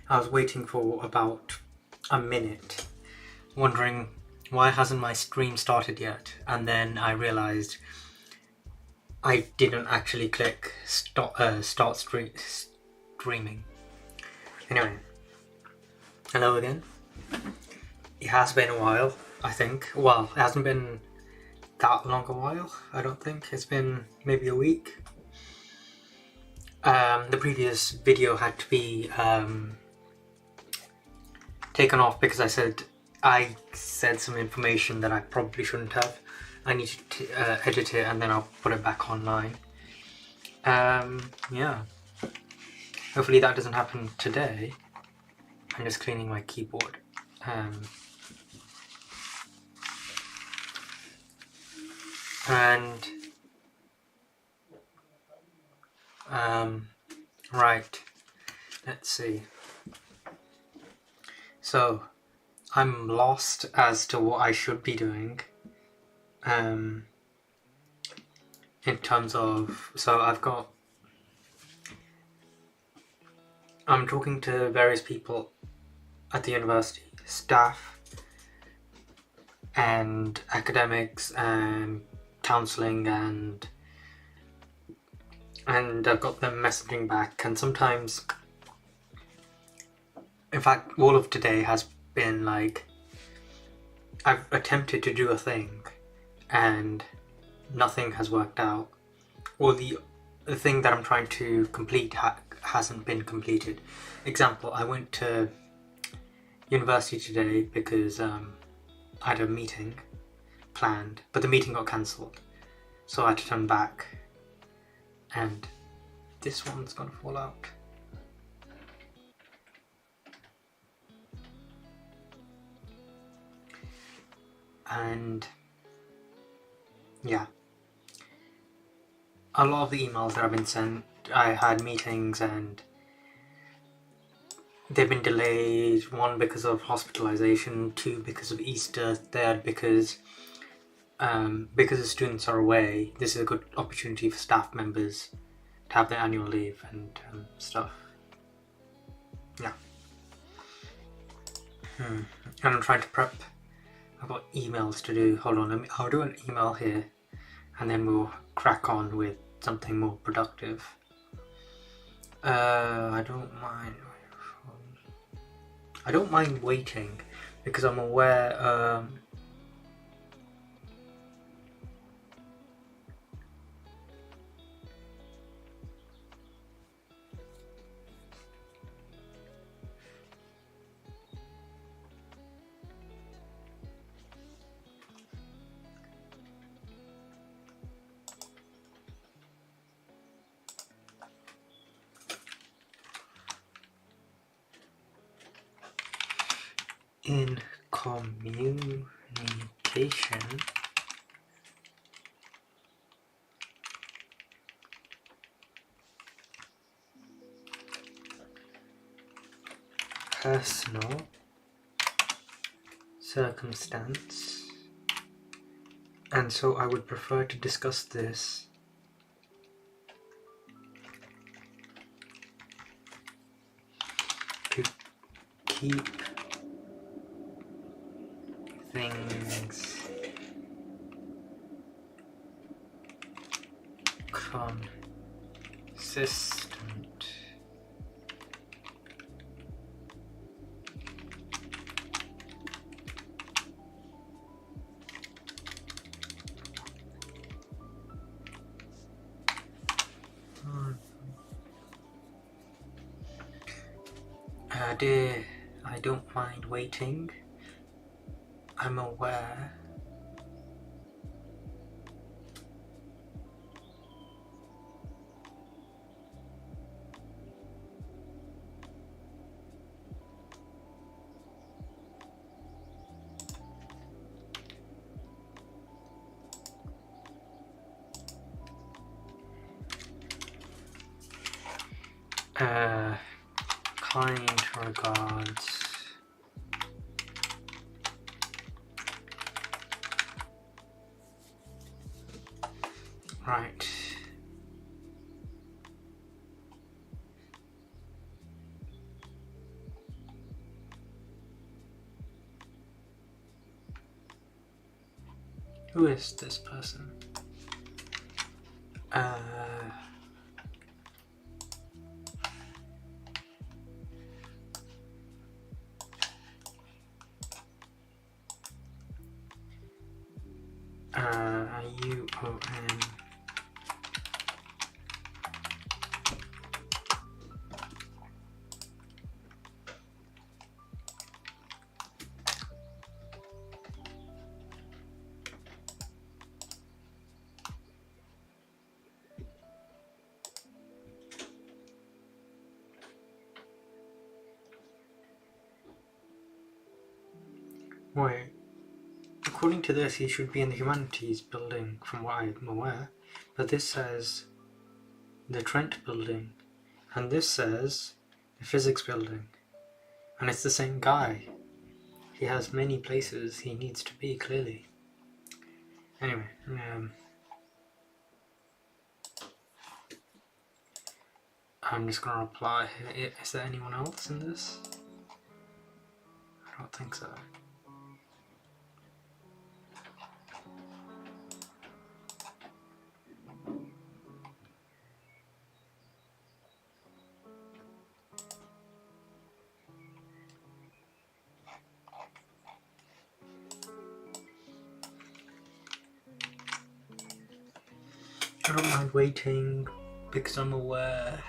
I was waiting for about a minute, wondering why hasn't my stream started yet, and then I realized I didn't actually click start streaming. Anyway, hello again. It has been a while, I think. Well, it hasn't been that long a while, I don't think. It's been maybe a week. The previous video had to be taken off because I said some information that I probably shouldn't have. I need to edit it and then I'll put it back online. Yeah. Hopefully that doesn't happen today. I'm just cleaning my keyboard. Right. Let's see. So, I'm lost as to what I should be doing. In terms of, I'm talking to various people at the university, staff and academics and counselling, and I've got them messaging back, and sometimes, in fact, all of today has been like, I've attempted to do a thing and nothing has worked out, or the thing that I'm trying to complete hasn't been completed. Example, I went to university today because I had a meeting planned, but the meeting got cancelled, so I had to turn back, and this one's gonna fall out. And yeah, a lot of the emails that have been sent, I had meetings and they've been delayed. 1 because of hospitalization, 2 because of Easter, 3rd because the students are away. This is a good opportunity for staff members to have their annual leave and stuff. Yeah. And I'm trying to prep. I've got emails to do. Hold on, I'll do an email here and then we'll crack on with something more productive. I don't mind waiting because I'm aware in communication, personal circumstance, and so I would prefer to discuss this to keep things consistent. Dear, I don't mind waiting. I'm aware kind regards. Right. Who is this person? UON. Wait. According to this, he should be in the humanities building, from what I'm aware. But this says the Trent building, and this says the physics building. And it's the same guy. He has many places he needs to be, clearly. Anyway, I'm just gonna reply. Is there anyone else in this? I don't think so. I don't mind waiting because I'm aware.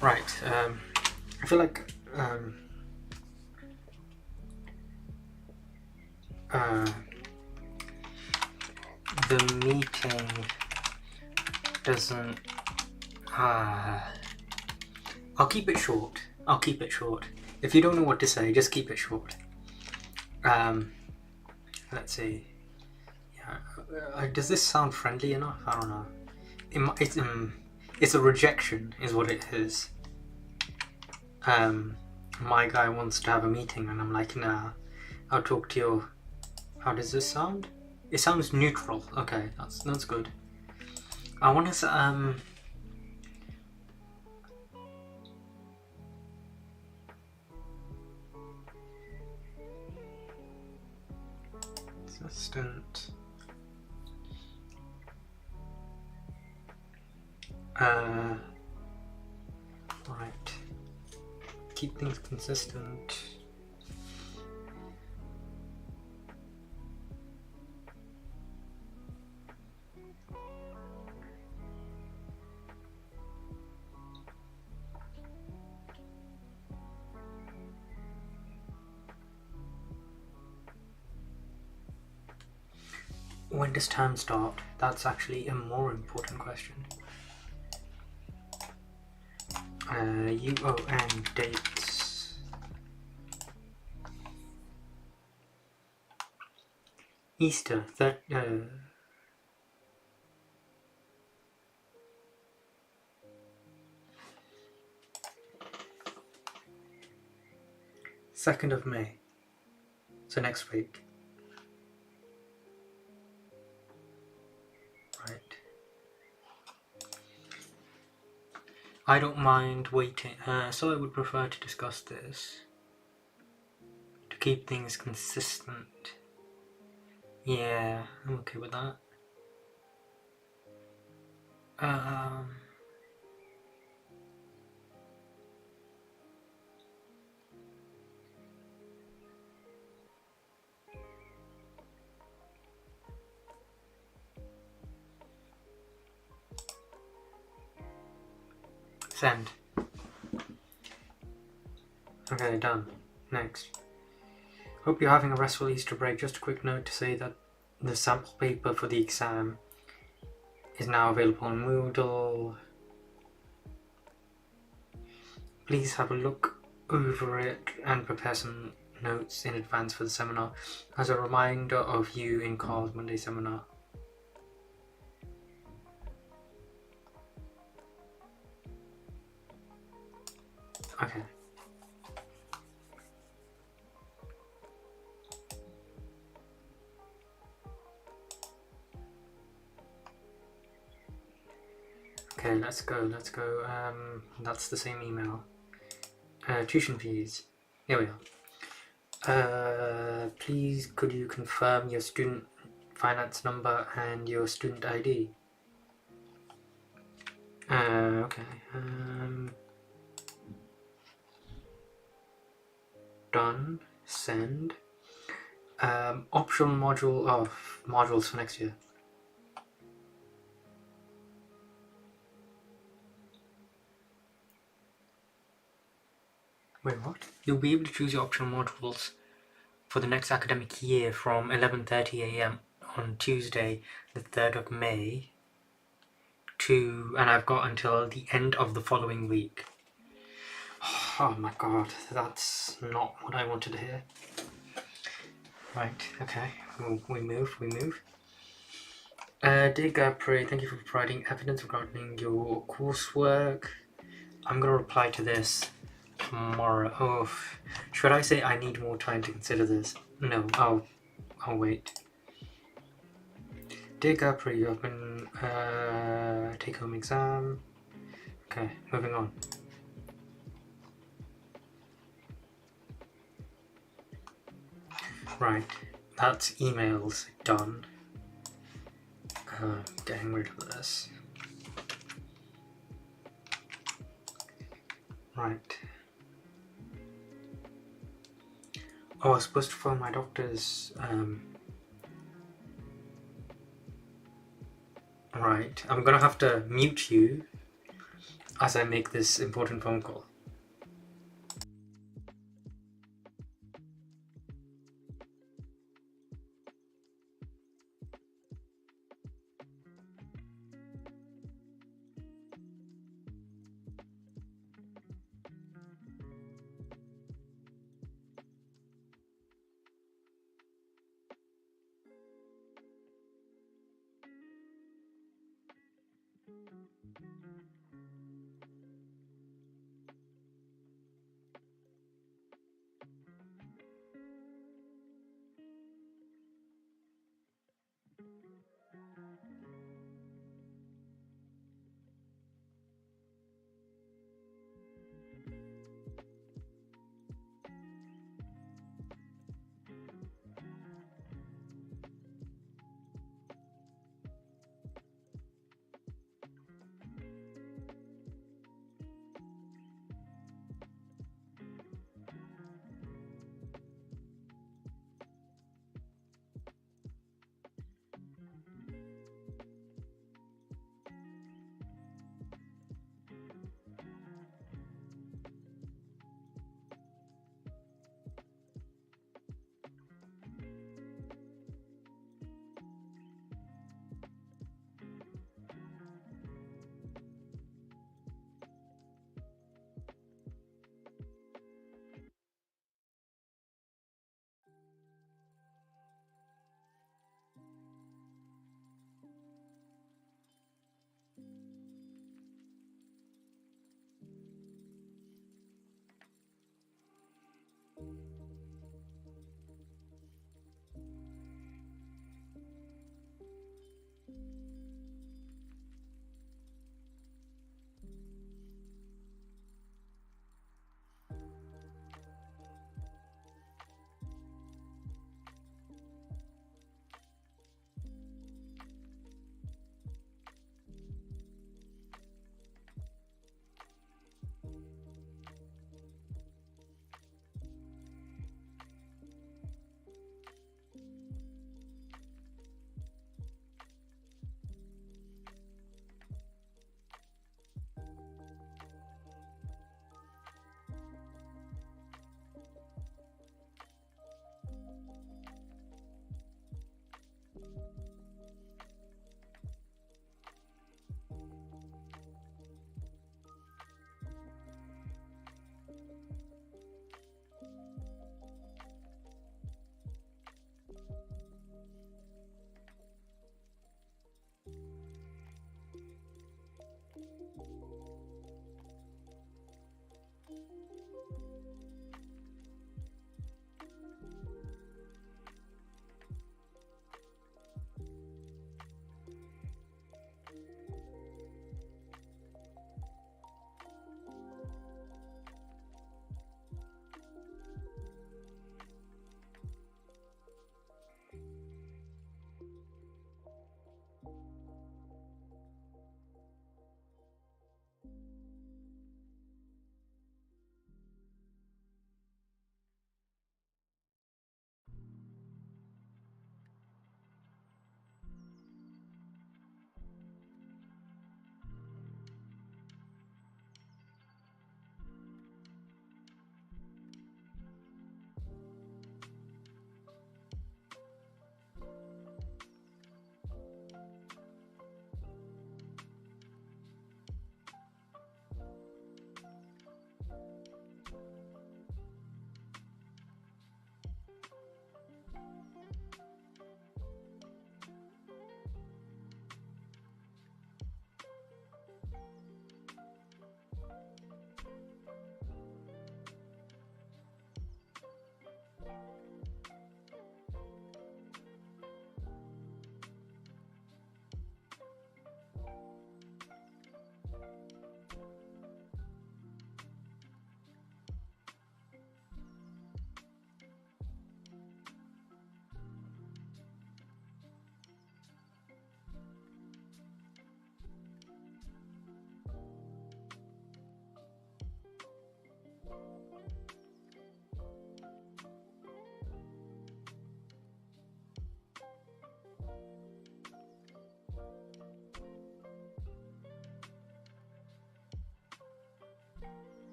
Right, I feel like the meeting doesn't. I'll keep it short. If you don't know what to say, just keep it short. Let's see. Yeah, does this sound friendly enough? I don't know. It's a rejection, is what it is. My guy wants to have a meeting, and I'm like, nah. I'll talk to you. How does this sound? It sounds neutral. Okay, that's good. I want to assistant. Right. Keep things consistent. When does term start? That's actually a more important question. UON dates. Easter. 2nd of May. So next week. Right. I don't mind waiting. So I would prefer to discuss this. To keep things consistent. Yeah, I'm okay with that. Send. Okay, done. Next. Hope you're having a restful Easter break. Just a quick note to say that the sample paper for the exam is now available on Moodle. Please have a look over it and prepare some notes in advance for the seminar as a reminder of you in Carl's Monday seminar. Okay. Okay, let's go. That's the same email. Tuition fees. Here we are. Please could you confirm your student finance number and your student ID? Okay. Done. Send. Optional module of modules for next year. Wait, what? You'll be able to choose your optional modules for the next academic year from 11:30 a.m. on Tuesday, the 3rd of May, and I've got until the end of the following week. Oh my god, that's not what I wanted to hear. Right, okay, we move. Dear Gapri, thank you for providing evidence regarding your coursework. I'm gonna reply to this tomorrow. Oh, should I say I need more time to consider this? No, I'll wait. Dear Gapri, you have been take-home exam. Okay, moving on. Right, that's emails done. Getting rid of this. Right. Oh, I was supposed to phone my doctor's. Right, I'm gonna have to mute you as I make this important phone call.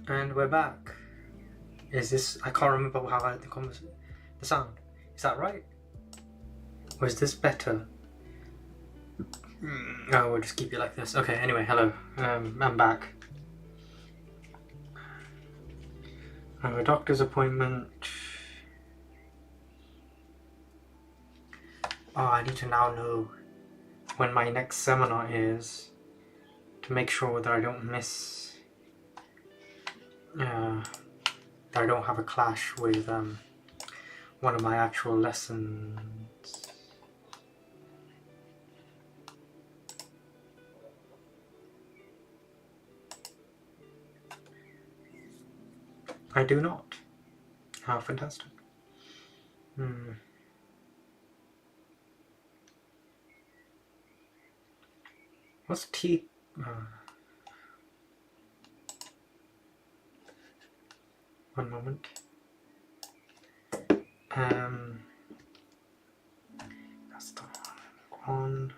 And we're back. Is this... I can't remember how I had the sound. Is that right? Or is this better? Oh, we'll just keep it like this. Okay, anyway, hello. I'm back. I have a doctor's appointment. Oh, I need to now know when my next seminar is to make sure that I don't miss... that I don't have a clash with one of my actual lessons. I do not. How fantastic. What's T? One moment. That's the one.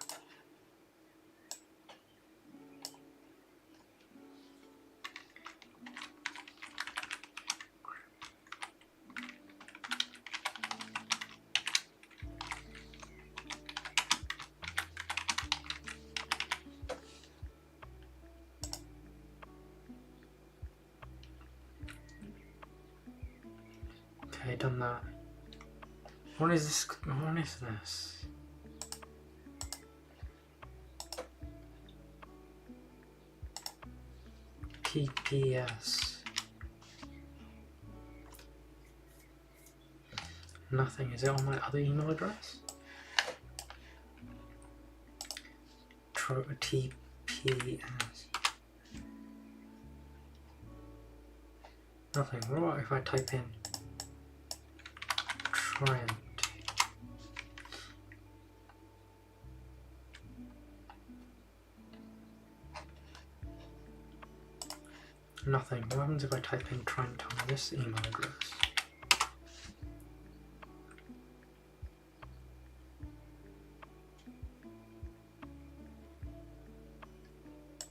Okay, done that. What is this? What is this? TPS. Nothing. Is it on my other email address? TPS. Nothing. What if I type in Trent? Nothing. What happens if I type in Trent on this email address?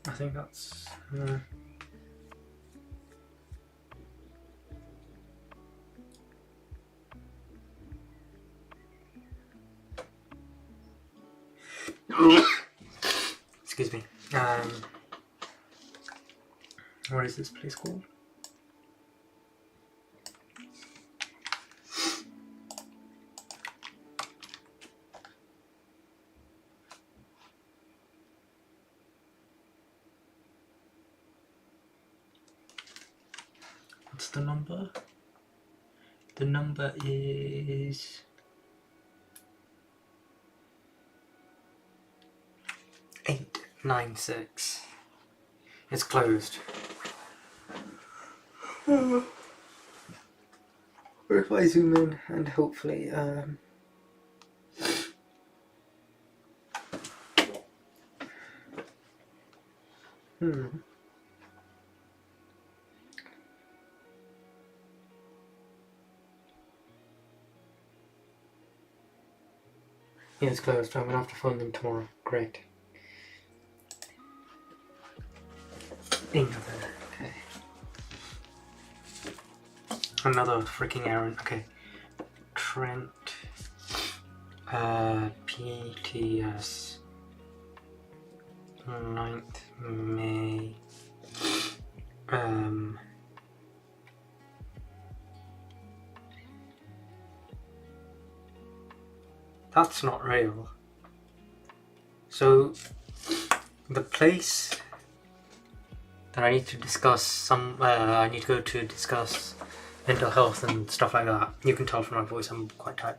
I think that's... Excuse me. What is this place called? What's the number? The number is 896. It's closed. Or if I zoom in and hopefully Yeah, it's closed. I'm gonna have to phone them tomorrow. Great. Another freaking errand. Okay. Trent. PTS. 9th May. That's not real. So, the place that I need to discuss I need to go to discuss mental health and stuff like that. You can tell from my voice I'm quite tired.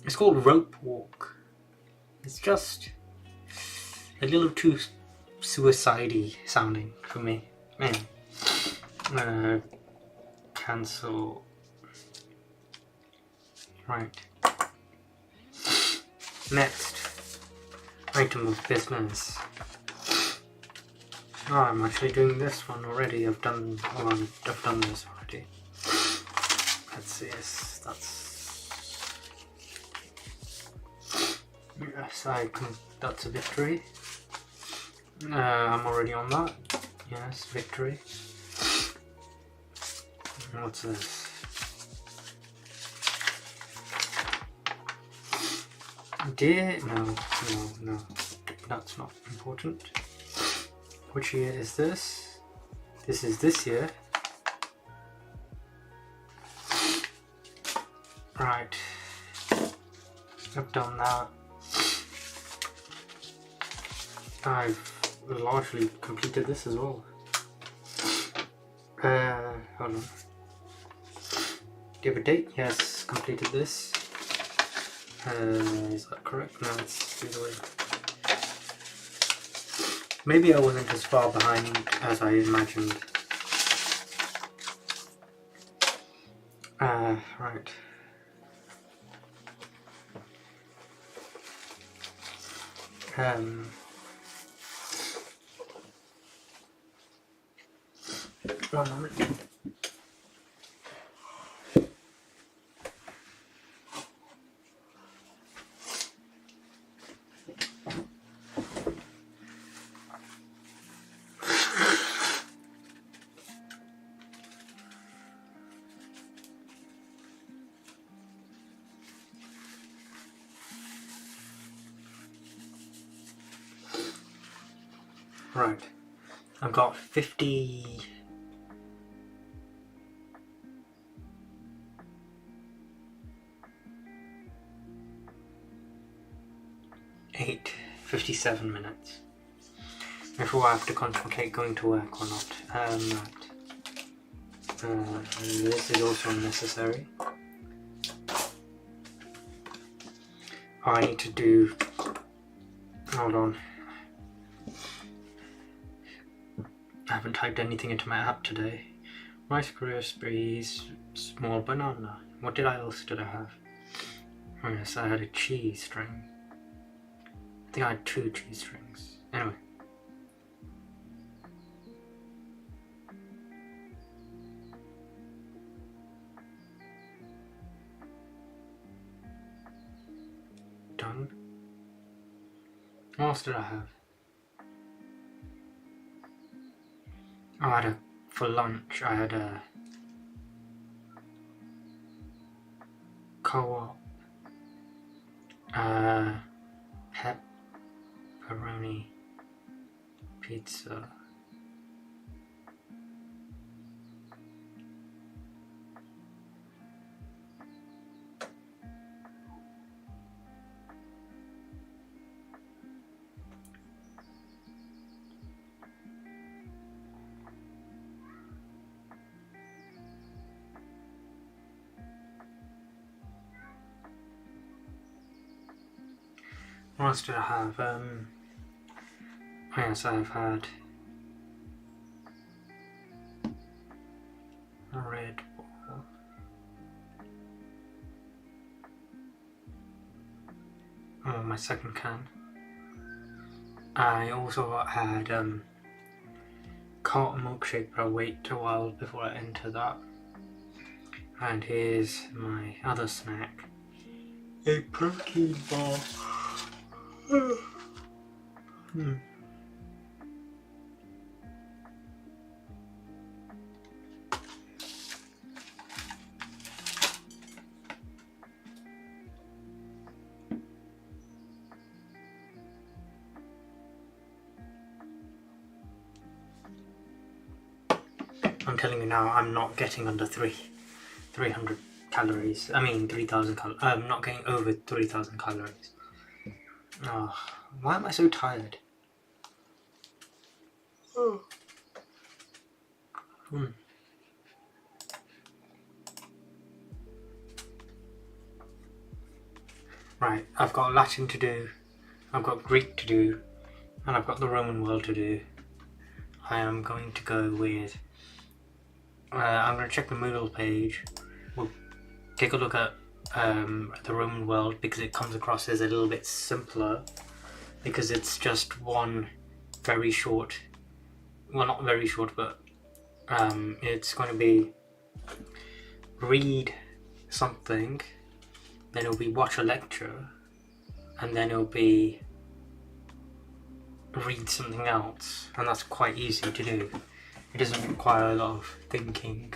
It's called Rope Walk. It's just a little too suicide-y sounding for me. Man. Cancel. Right. Next. Item of business. Oh, I'm actually doing this one already. I've done this already. Let's see. That's a victory. I'm already on that. Yes, victory. What's this? No, that's not important. Which year is this? This is this year. Right, I've done that. I've largely completed this as well. Hold on. Give a date? Yes, completed this. Is that correct? No, it's the other way. Maybe I wasn't as far behind as I imagined. Right. One moment. Right, I've got 58, 57 minutes before I have to contemplate going to work or not. Right. This is also unnecessary. I need to do, hold on. I haven't typed anything into my app today. Rice Krispies, small banana. What else did I have? Oh yes, I had a cheese string. I think I had 2 cheese strings. Anyway. Done. What else did I have? Oh, I had for lunch, I had a Co-op pepperoni pizza. What else did I have? Oh yes, I've had a Red Bull. Oh, my second can. I also had carton milkshake, but I'll wait a while before I enter that. And here's my other snack, a protein bar. I'm telling you now, I'm not getting under 300 calories. I mean 3,000 calories. I'm not getting over 3,000 calories. Oh, why am I so tired? Right, I've got Latin to do, I've got Greek to do, and I've got the Roman world to do. I am going to go with, I'm going to check the Moodle page. We'll take a look at the Roman world because it comes across as a little bit simpler, because it's just one very short, well not very short, but it's going to be read something, then it'll be watch a lecture, and then it'll be read something else, and that's quite easy to do. It doesn't require a lot of thinking.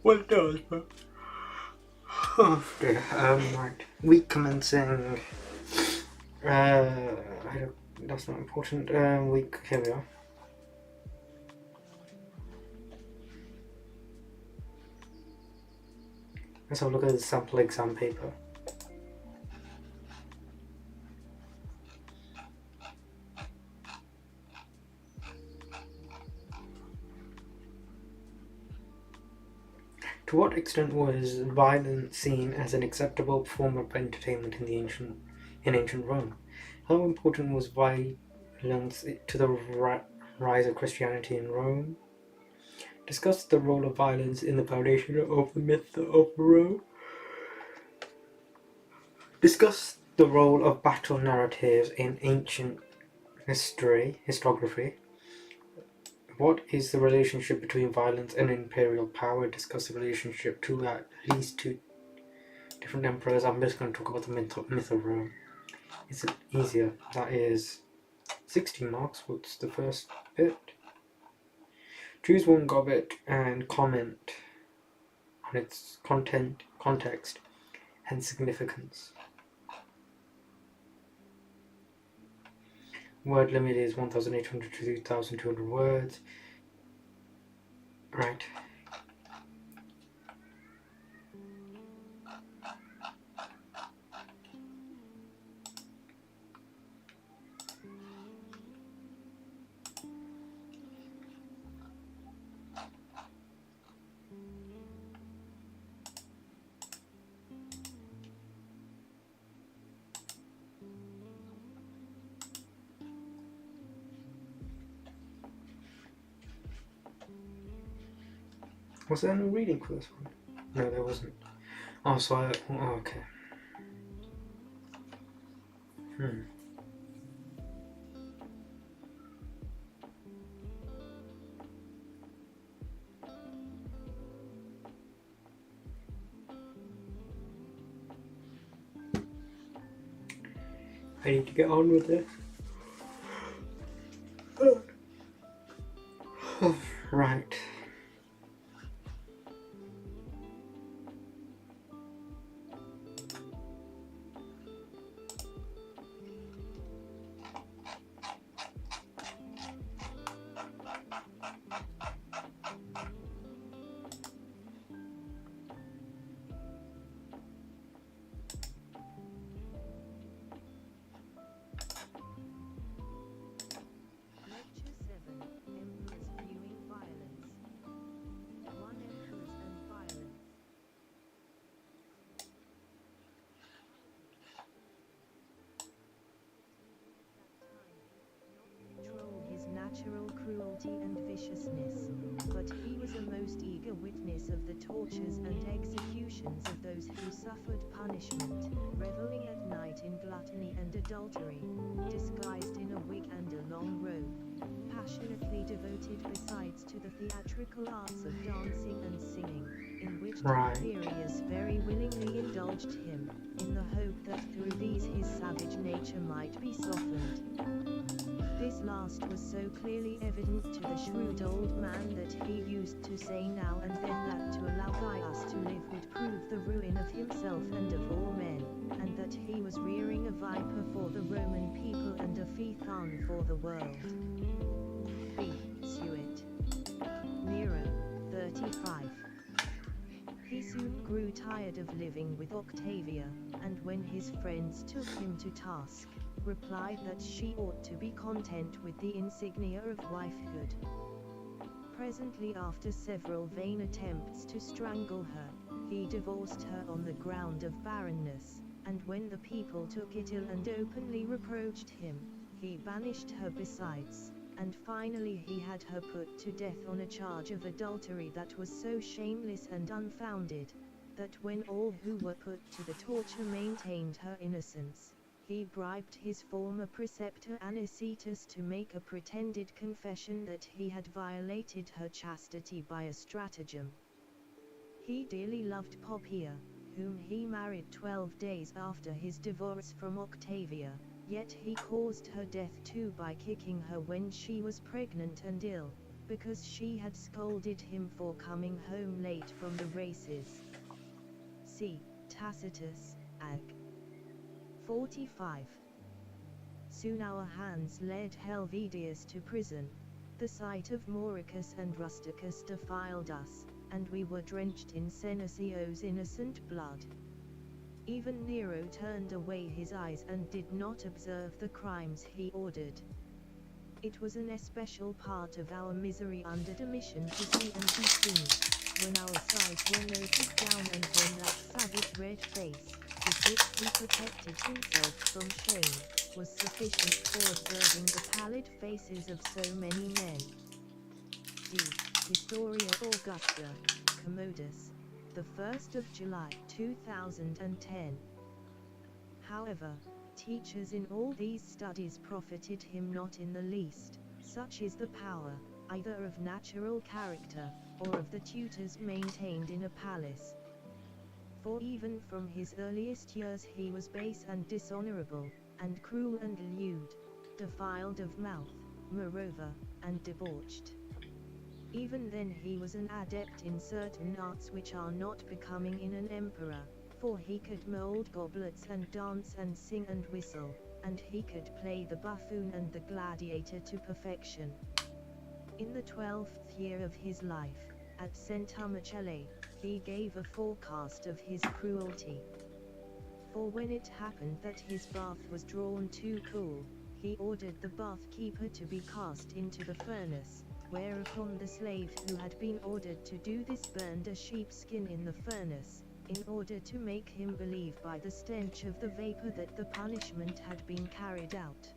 Well, it does, but... Oh, dear. Right. Week commencing... I don't... That's not important. Week... Here we are. Let's have a look at the sample exam paper. To what extent was violence seen as an acceptable form of entertainment in ancient Rome? How important was violence to the rise of Christianity in Rome? Discuss the role of violence in the foundation of the myth of Rome. Discuss the role of battle narratives in ancient historiography. What is the relationship between violence and imperial power? Discuss the relationship to at least two different emperors. I'm just going to talk about the myth of Rome. It's easier. That is 16 marks. What's the first bit? Choose one goblet and comment on its content, context, and significance. Word limit is 1,800 to 2,200 words. Right. Was there no reading for this one? No, there wasn't. Oh, so okay. I need to get on with this. Right. Natural cruelty and viciousness, but he was a most eager witness of the tortures and executions of those who suffered punishment, reveling at night in gluttony and adultery, disguised in a wig and a long robe, passionately devoted besides to the theatrical arts of dancing and singing, in which Tiberius very willingly indulged him, in the hope that through these his savage nature might be softened. This last was so clearly evident to the shrewd old man that he used to say now and then that to allow Gaius to live would prove the ruin of himself and of all men, and that he was rearing a viper for the Roman people and a Phaethon for the world. B. Suet. Nero, 35. He soon grew tired of living with Octavia, and when his friends took him to task, replied that she ought to be content with the insignia of wifehood. Presently, after several vain attempts to strangle her, he divorced her on the ground of barrenness, and when the people took it ill and openly reproached him, he banished her besides, and finally he had her put to death on a charge of adultery that was so shameless and unfounded, that when all who were put to the torture maintained her innocence, he bribed his former preceptor Anicetus to make a pretended confession that he had violated her chastity by a stratagem. He dearly loved Poppaea, whom he married 12 days after his divorce from Octavia, yet he caused her death too by kicking her when she was pregnant and ill, because she had scolded him for coming home late from the races. See Tacitus, Ag. 45. Soon our hands led Helvidius to prison. The sight of Mauricus and Rusticus defiled us, and we were drenched in Senesio's innocent blood. Even Nero turned away his eyes and did not observe the crimes he ordered. It was an especial part of our misery under Domitian to see and be seen, when our sides were noted down, and when that savage red face, with which he protected himself from shame, was sufficient for observing the pallid faces of so many men. D. Historia Augusta, Commodus, the 1st of July 2010. However, teachers in all these studies profited him not in the least. Such is the power, either of natural character, or of the tutors maintained in a palace. For even from his earliest years he was base and dishonorable, and cruel and lewd, defiled of mouth, moreover, and debauched. Even then he was an adept in certain arts which are not becoming in an emperor, for he could mold goblets and dance and sing and whistle, and he could play the buffoon and the gladiator to perfection. In the 12th year of his life, at Centumacelle, he gave a forecast of his cruelty. For when it happened that his bath was drawn too cool, he ordered the bath keeper to be cast into the furnace, whereupon the slave who had been ordered to do this burned a sheepskin in the furnace, in order to make him believe by the stench of the vapor that the punishment had been carried out.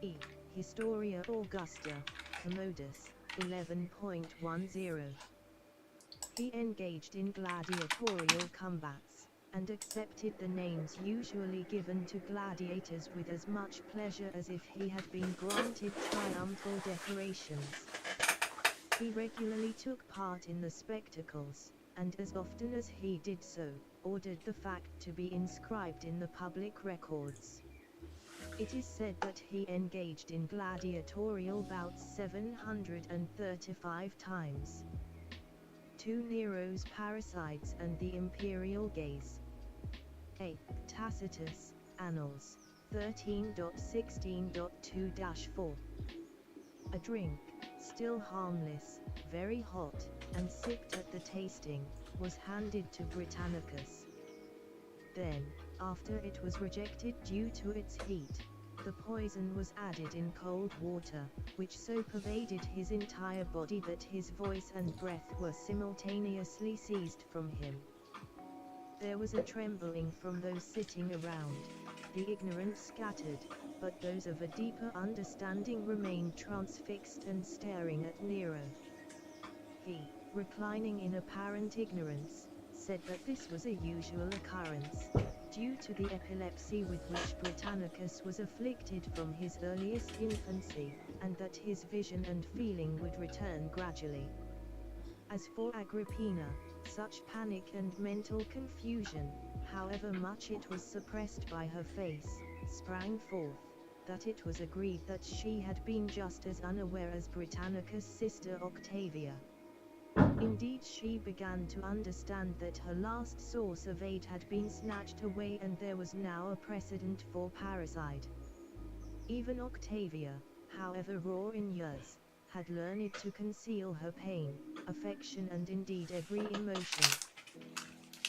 E. Historia Augusta, Commodus, 11.10. He engaged in gladiatorial combats, and accepted the names usually given to gladiators with as much pleasure as if he had been granted triumphal decorations. He regularly took part in the spectacles, and as often as he did so, ordered the fact to be inscribed in the public records. It is said that he engaged in gladiatorial bouts 735 times. 2 Nero's Parricides and the Imperial Gaze. A. Tacitus, Annals, 13.16.2-4. A drink, still harmless, very hot, and sipped at the tasting, was handed to Britannicus. Then, after it was rejected due to its heat, the poison was added in cold water, which so pervaded his entire body that his voice and breath were simultaneously seized from him. There was a trembling from those sitting around, the ignorant scattered, but those of a deeper understanding remained transfixed and staring at Nero. He, reclining in apparent ignorance, said that this was a usual occurrence, due to the epilepsy with which Britannicus was afflicted from his earliest infancy, and that his vision and feeling would return gradually. As for Agrippina, such panic and mental confusion, however much it was suppressed by her face, sprang forth, that it was agreed that she had been just as unaware as Britannicus' sister Octavia. Indeed, she began to understand that her last source of aid had been snatched away, and there was now a precedent for parricide. Even Octavia, however raw in years, had learned to conceal her pain, affection, and indeed every emotion.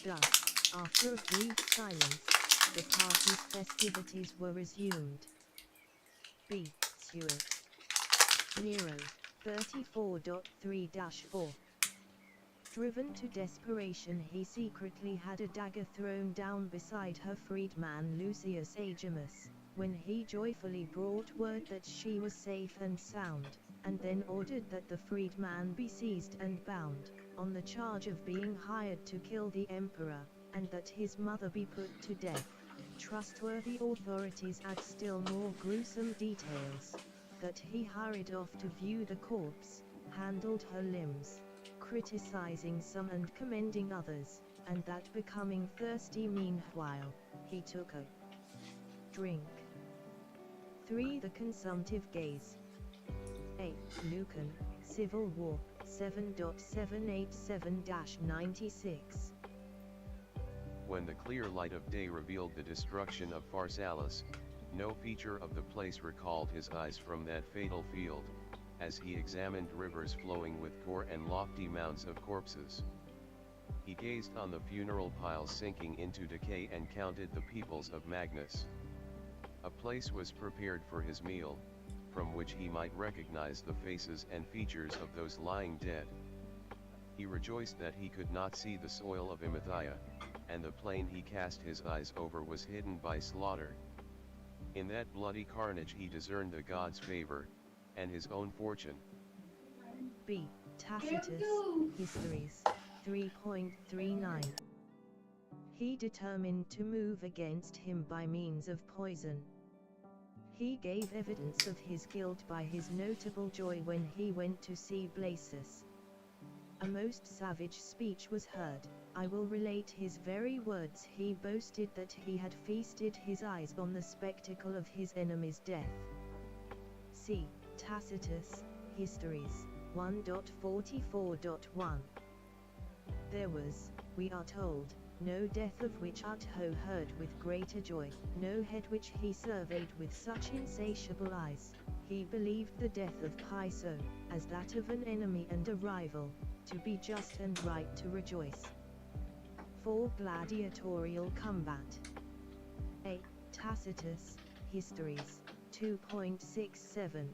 Thus, after a brief silence, the party's festivities were resumed. B. Suet. Nero, 34.3-4. Driven to desperation, he secretly had a dagger thrown down beside her freedman Lucius Agimus, when he joyfully brought word that she was safe and sound, and then ordered that the freedman be seized and bound, on the charge of being hired to kill the emperor, and that his mother be put to death. Trustworthy authorities add still more gruesome details, that he hurried off to view the corpse, handled her limbs, criticizing some and commending others, and that becoming thirsty meanwhile, he took a drink. 3. The consumptive gaze. A. Lucan, Civil War 7.787-96. When the clear light of day revealed the destruction of Pharsalus, no feature of the place recalled his eyes from that fatal field, as he examined rivers flowing with gore and lofty mounds of corpses. He gazed on the funeral piles sinking into decay and counted the peoples of Magnus. A place was prepared for his meal, from which he might recognize the faces and features of those lying dead. He rejoiced that he could not see the soil of Emathia, and the plain he cast his eyes over was hidden by slaughter. In that bloody carnage he discerned the gods' favor, and his own fortune. B. Tacitus, Histories, 3.39. He determined to move against him by means of poison. He gave evidence of his guilt by his notable joy when he went to see Blasus. A most savage speech was heard. I will relate his very words. He boasted that he had feasted his eyes on the spectacle of his enemy's death. See Tacitus, Histories, 1.44.1. There was, we are told, no death of which Utho heard with greater joy, no head which he surveyed with such insatiable eyes. He believed the death of Piso, as that of an enemy and a rival, to be just and right to rejoice. For gladiatorial combat. A. Tacitus, Histories, 2.67.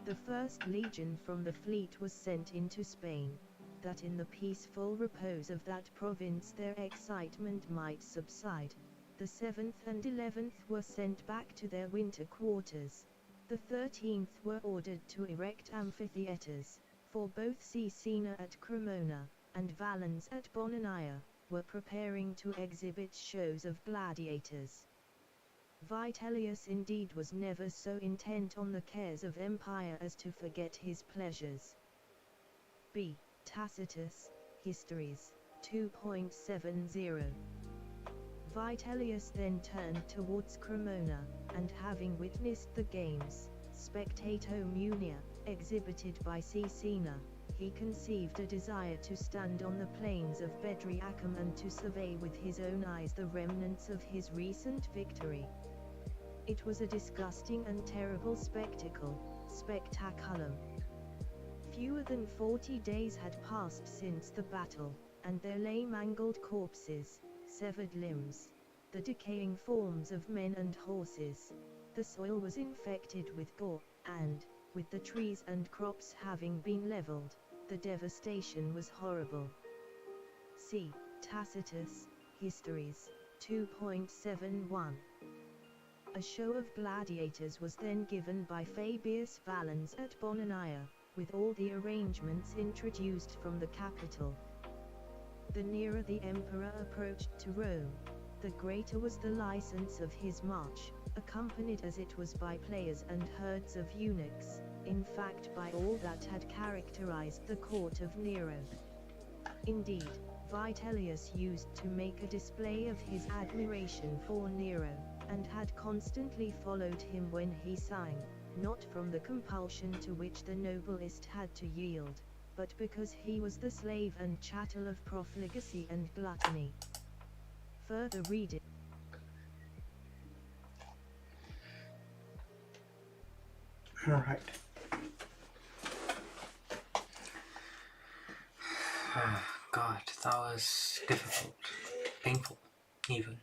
The first legion from the fleet was sent into Spain, that in the peaceful repose of that province their excitement might subside. The 7th and 11th were sent back to their winter quarters. The 13th were ordered to erect amphitheatres, for both Caecina at Cremona, and Valens at Bononia, were preparing to exhibit shows of gladiators. Vitellius indeed was never so intent on the cares of empire as to forget his pleasures. B. Tacitus, Histories, 2.70. Vitellius then turned towards Cremona, and having witnessed the games, Spectato Munia, exhibited by Caecina, he conceived a desire to stand on the plains of Bedriacum and to survey with his own eyes the remnants of his recent victory. It was a disgusting and terrible spectacle, spectaculum. Fewer than 40 days had passed since the battle, and there lay mangled corpses, severed limbs, the decaying forms of men and horses. The soil was infected with gore, and, with the trees and crops having been leveled, the devastation was horrible. See Tacitus, Histories, 2.71. A show of gladiators was then given by Fabius Valens at Bononia, with all the arrangements introduced from the capital. The nearer the emperor approached to Rome, the greater was the license of his march, accompanied as it was by players and herds of eunuchs, in fact by all that had characterized the court of Nero. Indeed, Vitellius used to make a display of his admiration for Nero, and had constantly followed him when he sang, not from the compulsion to which the noblest had to yield, but because he was the slave and chattel of profligacy and gluttony. Further reading. Alright. God, that was difficult. Painful, even.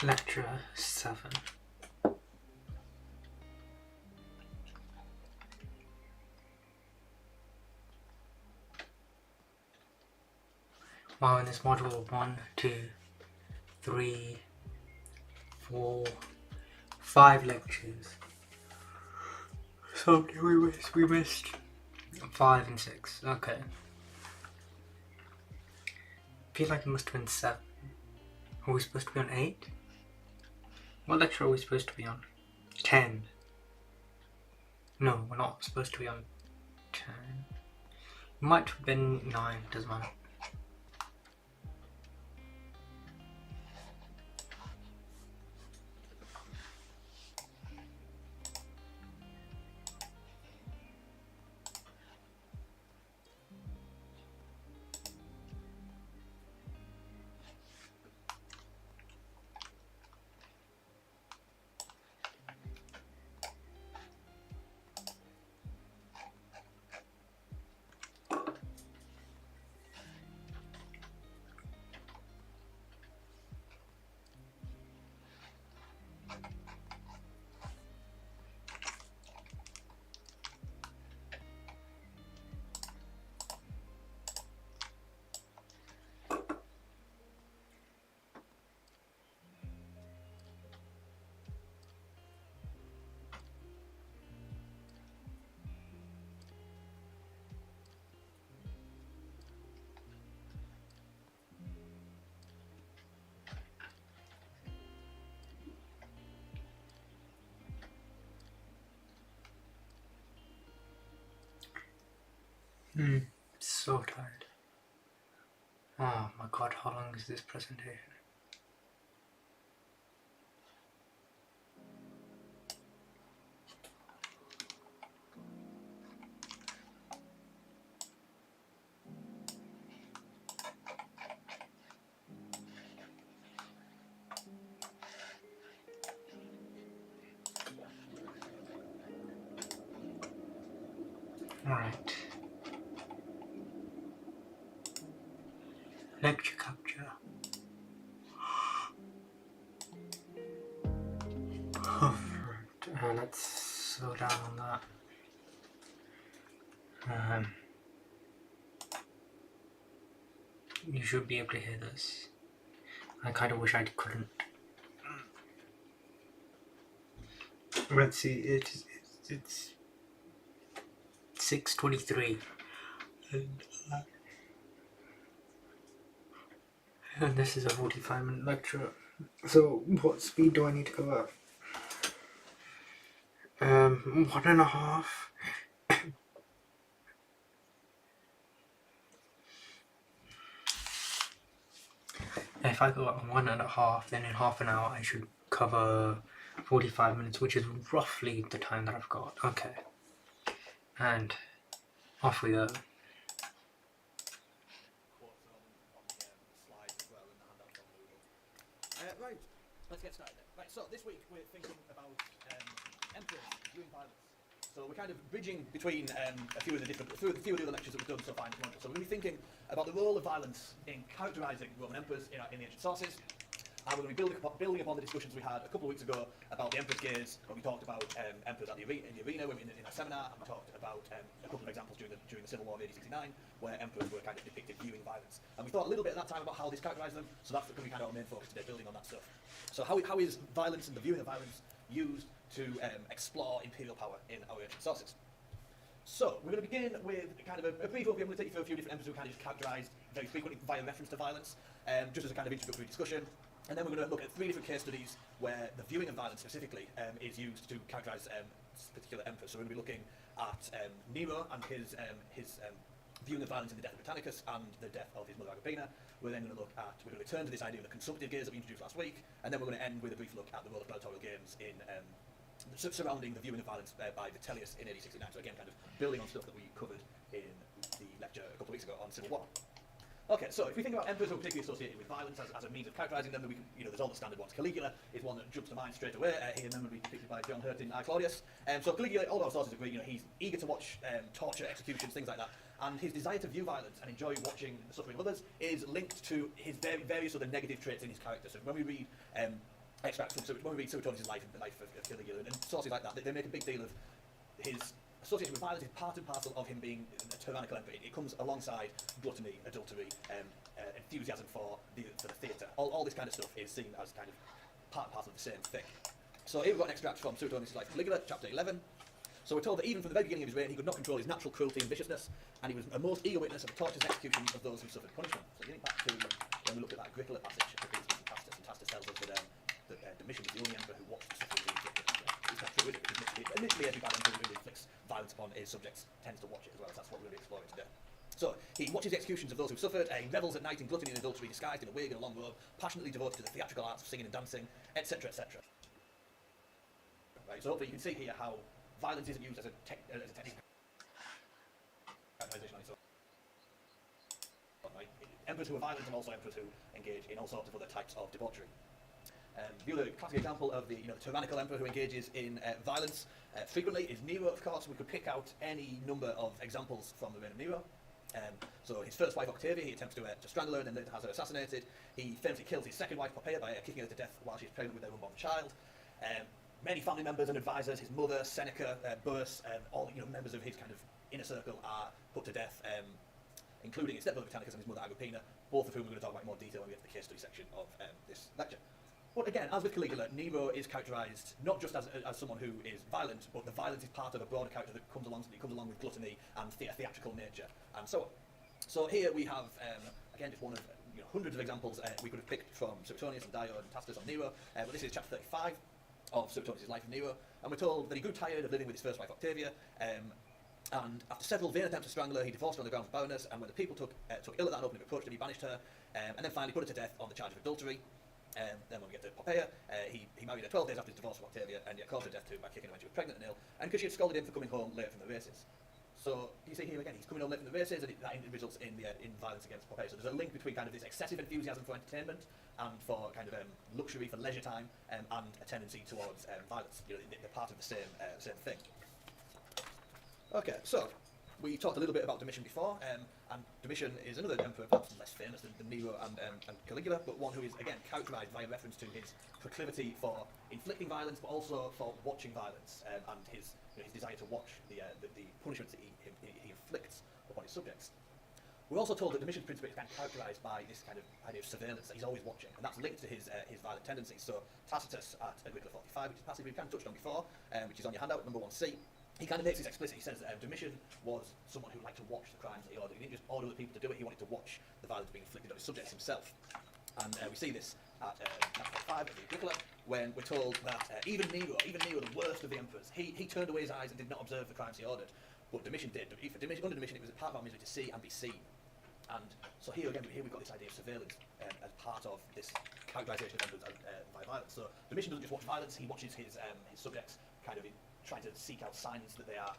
Lecture 7. Wow, in this module, 1, 2, 3, 4, 5 lectures. So we missed 5 and 6. Okay. I feel like it must have been 7. Are we supposed to be on 8? What lecture are we supposed to be on? 10. No, we're not supposed to be on 10. It might have been 9, doesn't matter. So tired. Oh my god, how long is this presentation? Alright. Lecture capture. Let's slow down on that. You should be able to hear this. I kind of wish I couldn't. Let's see, it's 6:23, and this is a 45-minute lecture. So what speed do I need to go at? 1.5. If I go at 1.5, then in half an hour I should cover 45 minutes, which is roughly the time that I've got. Okay. And off we go. Right, let's get started then. Right, so this week we're thinking about emperors viewing violence. So we're kind of bridging between a few of the other lectures that we've done so far in this module. So we're going to be thinking about the role of violence in characterising Roman emperors in the ancient sources. And we're going to be building upon the discussions we had a couple of weeks ago about the emperor's gaze, when we talked about emperors in the arena in our seminar, and we talked about a couple of examples during the Civil War of AD 69, where emperors were kind of depicted viewing violence. And we thought a little bit at that time about how this characterised them, so that's going to be kind of our main focus today, building on that stuff. So how is violence and the viewing of violence used to explore imperial power in our ancient sources? So, we're going to begin with kind of a brief overview. I'm going to take you through a few different emperors who kind of characterised very frequently via reference to violence, just as a kind of introductory discussion. And then we're going to look at 3 different case studies where the viewing of violence specifically is used to characterise particular emperors. So we're going to be looking at Nero and his viewing of violence in the death of Britannicus and the death of his mother Agrippina. We're then going to return to this idea of the consumptive gaze that we introduced last week, and then we're going to end with a brief look at the role of gladiatorial games in surrounding the viewing of violence by Vitellius in AD 69. So again, kind of building on stuff that we covered in the lecture a couple of weeks ago on Civil War. Okay, so if we think about emperors who are particularly associated with violence as a means of characterising them, then we can, there's all the standard ones. Caligula is one that jumps to mind straight away. He and then would be depicted by John Hurt in I, Claudius. So Caligula, all of our sources agree, he's eager to watch torture, executions, things like that. And his desire to view violence and enjoy watching the suffering of others is linked to his various other negative traits in his character. So when we read extracts from Suetonius' life of Caligula and sources like that, they make a big deal of his association with violence is part and parcel of him being a tyrannical emperor. It comes alongside gluttony, adultery, enthusiasm for the theatre. All this kind of stuff is seen as kind of part and parcel of the same thing. So here we've got an extract from Suetonius' Life of Caligula, chapter 11. So we're told that even from the very beginning of his reign, he could not control his natural cruelty and viciousness, and he was a most eager witness of the tortures and executions of those who suffered punishment. So getting back to when we looked at that Agricola passage, and Tacitus tells us that Domitian was the only emperor who watched the suffering of the Egyptians. It's not true, is it? Because admittedly, every bad emperor who inflicts violence upon his subjects tends to watch it as well, so that's what we're going to be exploring today. So, he watches the executions of those who suffered, he revels at night in gluttony and adultery, disguised in a wig and a long robe, passionately devoted to the theatrical arts of singing and dancing, etc., etc. Right, so hopefully you can see here how violence isn't used as a technique. Right. Emperors who are violent and also emperors who engage in all sorts of other types of debauchery. The other classic example of the tyrannical emperor who engages in violence frequently is Nero, of course. We could pick out any number of examples from the reign of Nero. So his first wife Octavia, he attempts to strangle her and then later has her assassinated. He famously kills his second wife Poppaea by kicking her to death while she's pregnant with their unborn child. Many family members and advisors, his mother, Seneca, Burrus, all members of his kind of inner circle are put to death, including his stepbrother Britannicus and his mother Agrippina, both of whom we're going to talk about in more detail when we get to the case study section of this lecture. But again, as with Caligula, Nero is characterised not just as someone who is violent, but the violence is part of a broader character that comes along with gluttony and theatrical nature, and so on. So here we have, again, just one of hundreds of examples we could have picked from Suetonius and Dio and Tacitus on Nero, but this is chapter 35 of Suetonius' Life of Nero, and we're told that he grew tired of living with his first wife Octavia, and after several vain attempts to strangle her, he divorced her on the grounds of barrenness, and when the people took ill at that and openly reproached him, he banished her, and then finally put her to death on the charge of adultery. Then when we get to Poppaea, he married her 12 days after his divorce from Octavia, and yet caused her death too by kicking her when she was pregnant and ill, and because she had scolded him for coming home late from the races. So you see here again, he's coming home late from the races, and that results in violence against Poppaea. So there's a link between kind of this excessive enthusiasm for entertainment and for kind of luxury for leisure time, and a tendency towards violence. They're part of the same thing. Okay, so we talked a little bit about Domitian before, and Domitian is another emperor, perhaps less famous than Nero and Caligula, but one who is again characterised by reference to his proclivity for inflicting violence, but also for watching violence, and his desire to watch the punishments that he inflicts upon his subjects. We're also told that Domitian's principle is kind of characterised by this kind of idea of surveillance, that he's always watching, and that's linked to his violent tendencies. So Tacitus at Agricola 45, which is a passage we've kind of touched on before, which is on your handout, number 1c, he kind of makes this explicit. He says that Domitian was someone who liked to watch the crimes that he ordered. He didn't just order other people to do it, he wanted to watch the violence being inflicted on his subjects himself. And we see this at chapter 5 of the Agricola, when we're told that even Nero, the worst of the emperors, he turned away his eyes and did not observe the crimes he ordered, but Domitian did. Under Domitian, it was a part of our misery to see and be seen. And so here again, we've got this idea of surveillance as part of this characterisation of emperors by violence. So Domitian doesn't just watch violence; he watches his subjects kind of trying to seek out signs that they are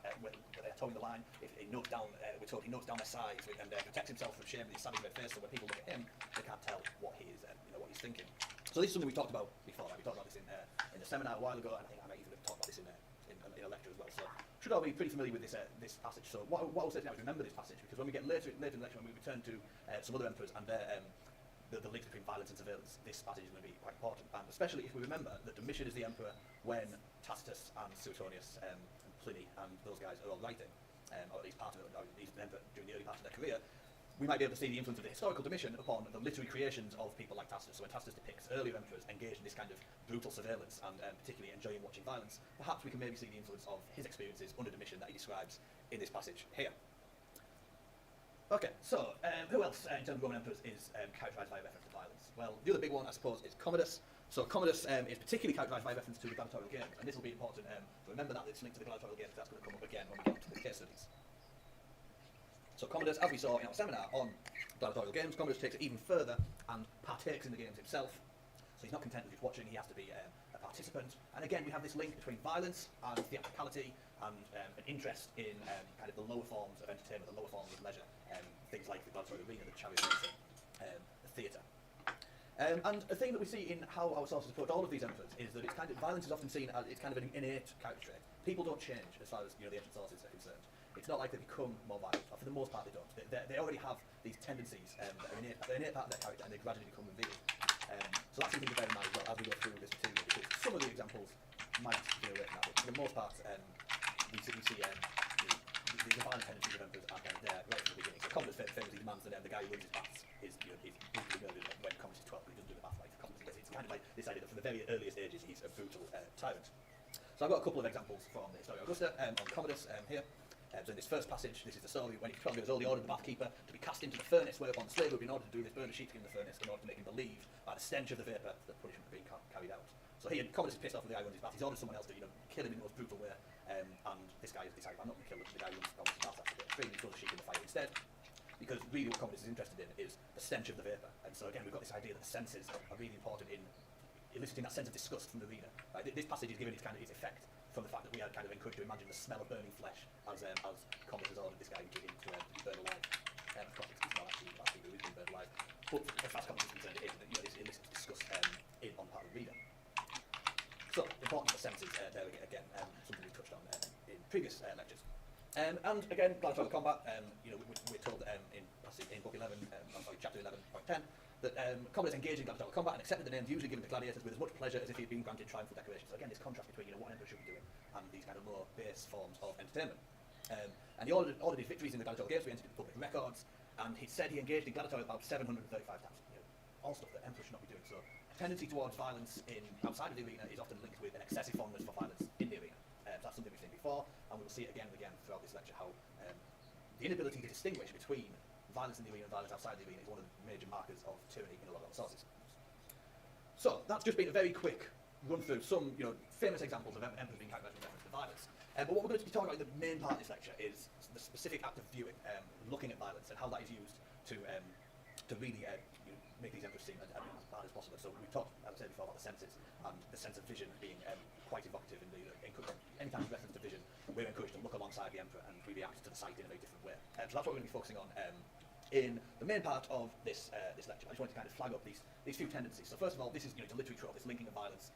towing the line. If he notes down, we're told he notes down their size and protects himself from shame with his savage red face. So when people look at him, they can't tell what he is, what he's thinking. So this is something we talked about before. Right? We talked about this in the seminar a while ago, and I think I might even have talked about this in a lecture as well. So should all be pretty familiar with this passage. So what I'll say now is remember this passage, because when we get later in the lecture, when we return to some other emperors and their the links between violence and surveillance, this passage is going to be quite important, and especially if we remember that Domitian is the emperor when Tacitus and Suetonius and Pliny and those guys are all writing, or at least part of it, or at least during the early part of their career. We might be able to see the influence of the historical Domitian upon the literary creations of people like Tacitus. So when Tacitus depicts earlier emperors engaged in this kind of brutal surveillance and particularly enjoying watching violence, perhaps we can maybe see the influence of his experiences under Domitian that he describes in this passage here. Okay, so who else in terms of Roman emperors is characterised by reference to violence? Well, the other big one, I suppose, is Commodus. So Commodus is particularly characterised by reference to the gladiatorial games, and this will be important to remember that it's linked to the gladiatorial games, because that's going to come up again when we get to the case studies. So Commodus, as we saw in our seminar on gladiatorial games, Commodus takes it even further and partakes in the games himself. So he's not content with just watching, he has to be a participant. And again, we have this link between violence and theatricality and an interest in kind of the lower forms of entertainment, the lower forms of leisure, things like the gladiatorial arena, the chariot racing, the theatre. And a thing that we see in how our sources approach all of these emperors is that it's kind of, violence is often seen as it's kind of an innate character trait. People don't change as far as the ancient sources are concerned. It's not like they become more violent, or for the most part they don't. They already have these tendencies that are innate part of their character, and they gradually become revealed. So that's something to bear in mind as well as we go through this material, because some of the examples might veer away from that, but for the most part we see the violent tendencies of emperors are kind of there right from the beginning. So Commodus famously demands that the guy who runs his baths is brutally murdered when Commodus is 12 but he doesn't do the bath right. It's kind of like this idea that from the very earliest ages he's a brutal tyrant. So I've got a couple of examples from the Historia Augusta on Commodus here. So in this first passage, this is the story when he was 12 years old, he ordered the bathkeeper to be cast into the furnace, whereupon the slave would be in order to do this, burn a sheet in the furnace in order to make him believe by the stench of the vapour that punishment was being carried out. So here, Commodus is pissed off with the guy who runs his bath. He's ordered someone else to, kill him in the most brutal way. And this guy has decided, I'm not going to kill the guy who runs his bath. That's a bit extreme. He throws a sheet in the fire instead. Because really what Commodus is interested in is the stench of the vapour. And so again, we've got this idea that the senses are really important in eliciting that sense of disgust from the reader. This passage is given its effect from the fact that we are kind of encouraged to imagine the smell of burning flesh as Commodus has ordered this guy to be burned alive. Of course, it's not actually about people who is being burned alive. But as far as Commodus is concerned, it elicits disgust on part of the reader. So, important the senses there again, something we touched on in previous lectures. And again, gladiatorial combat, we're told in book 11, chapter 11.10, that Commodus engaged in gladiatorial combat and accepted the names usually given to gladiators with as much pleasure as if he had been granted triumphal decorations. So again, this contrast between what an emperor should be doing and these kind of more base forms of entertainment. And he ordered his victories in the gladiatorial games, we entered into public records, and he said he engaged in gladiatorial about 735 times. All stuff that emperors should not be doing. So a tendency towards violence outside of the arena is often linked with an excessive fondness for violence in the arena. So that's something we've seen before, and we'll see it again and again throughout this lecture how the inability to distinguish between violence in the arena and violence outside the arena is one of the major markers of tyranny in a lot of sources. So that's just been a very quick run through some famous examples of emperors being characterized with reference to violence. But what we're going to be talking about in the main part of this lecture is the specific act of viewing, looking at violence and how that is used to really make these emperors seem as bad as possible. So we've talked, as I said before, about the senses and the sense of vision being quite evocative in the anytime there's reference to vision, we're encouraged to look alongside the emperor and we react to the sight in a very different way. So that's what we're going to be focusing on in the main part of this lecture. I just wanted to kind of flag up these few tendencies. So first of all, this is a literary trope, this linking of violence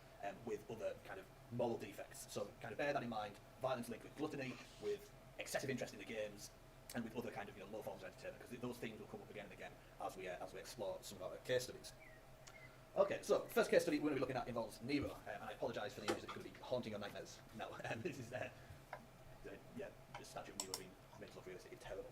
with other kind of moral defects. So kind of bear that in mind. Violence linked with gluttony, with excessive interest in the games, and with other kind of low forms of entertainment, because those themes will come up again and again as we explore some of our case studies. Okay, so first case study we're going to be looking at involves Nero, and I apologise for the images that could be haunting your nightmares now. This is the statue of Nero being made to look realistic. It's terrible.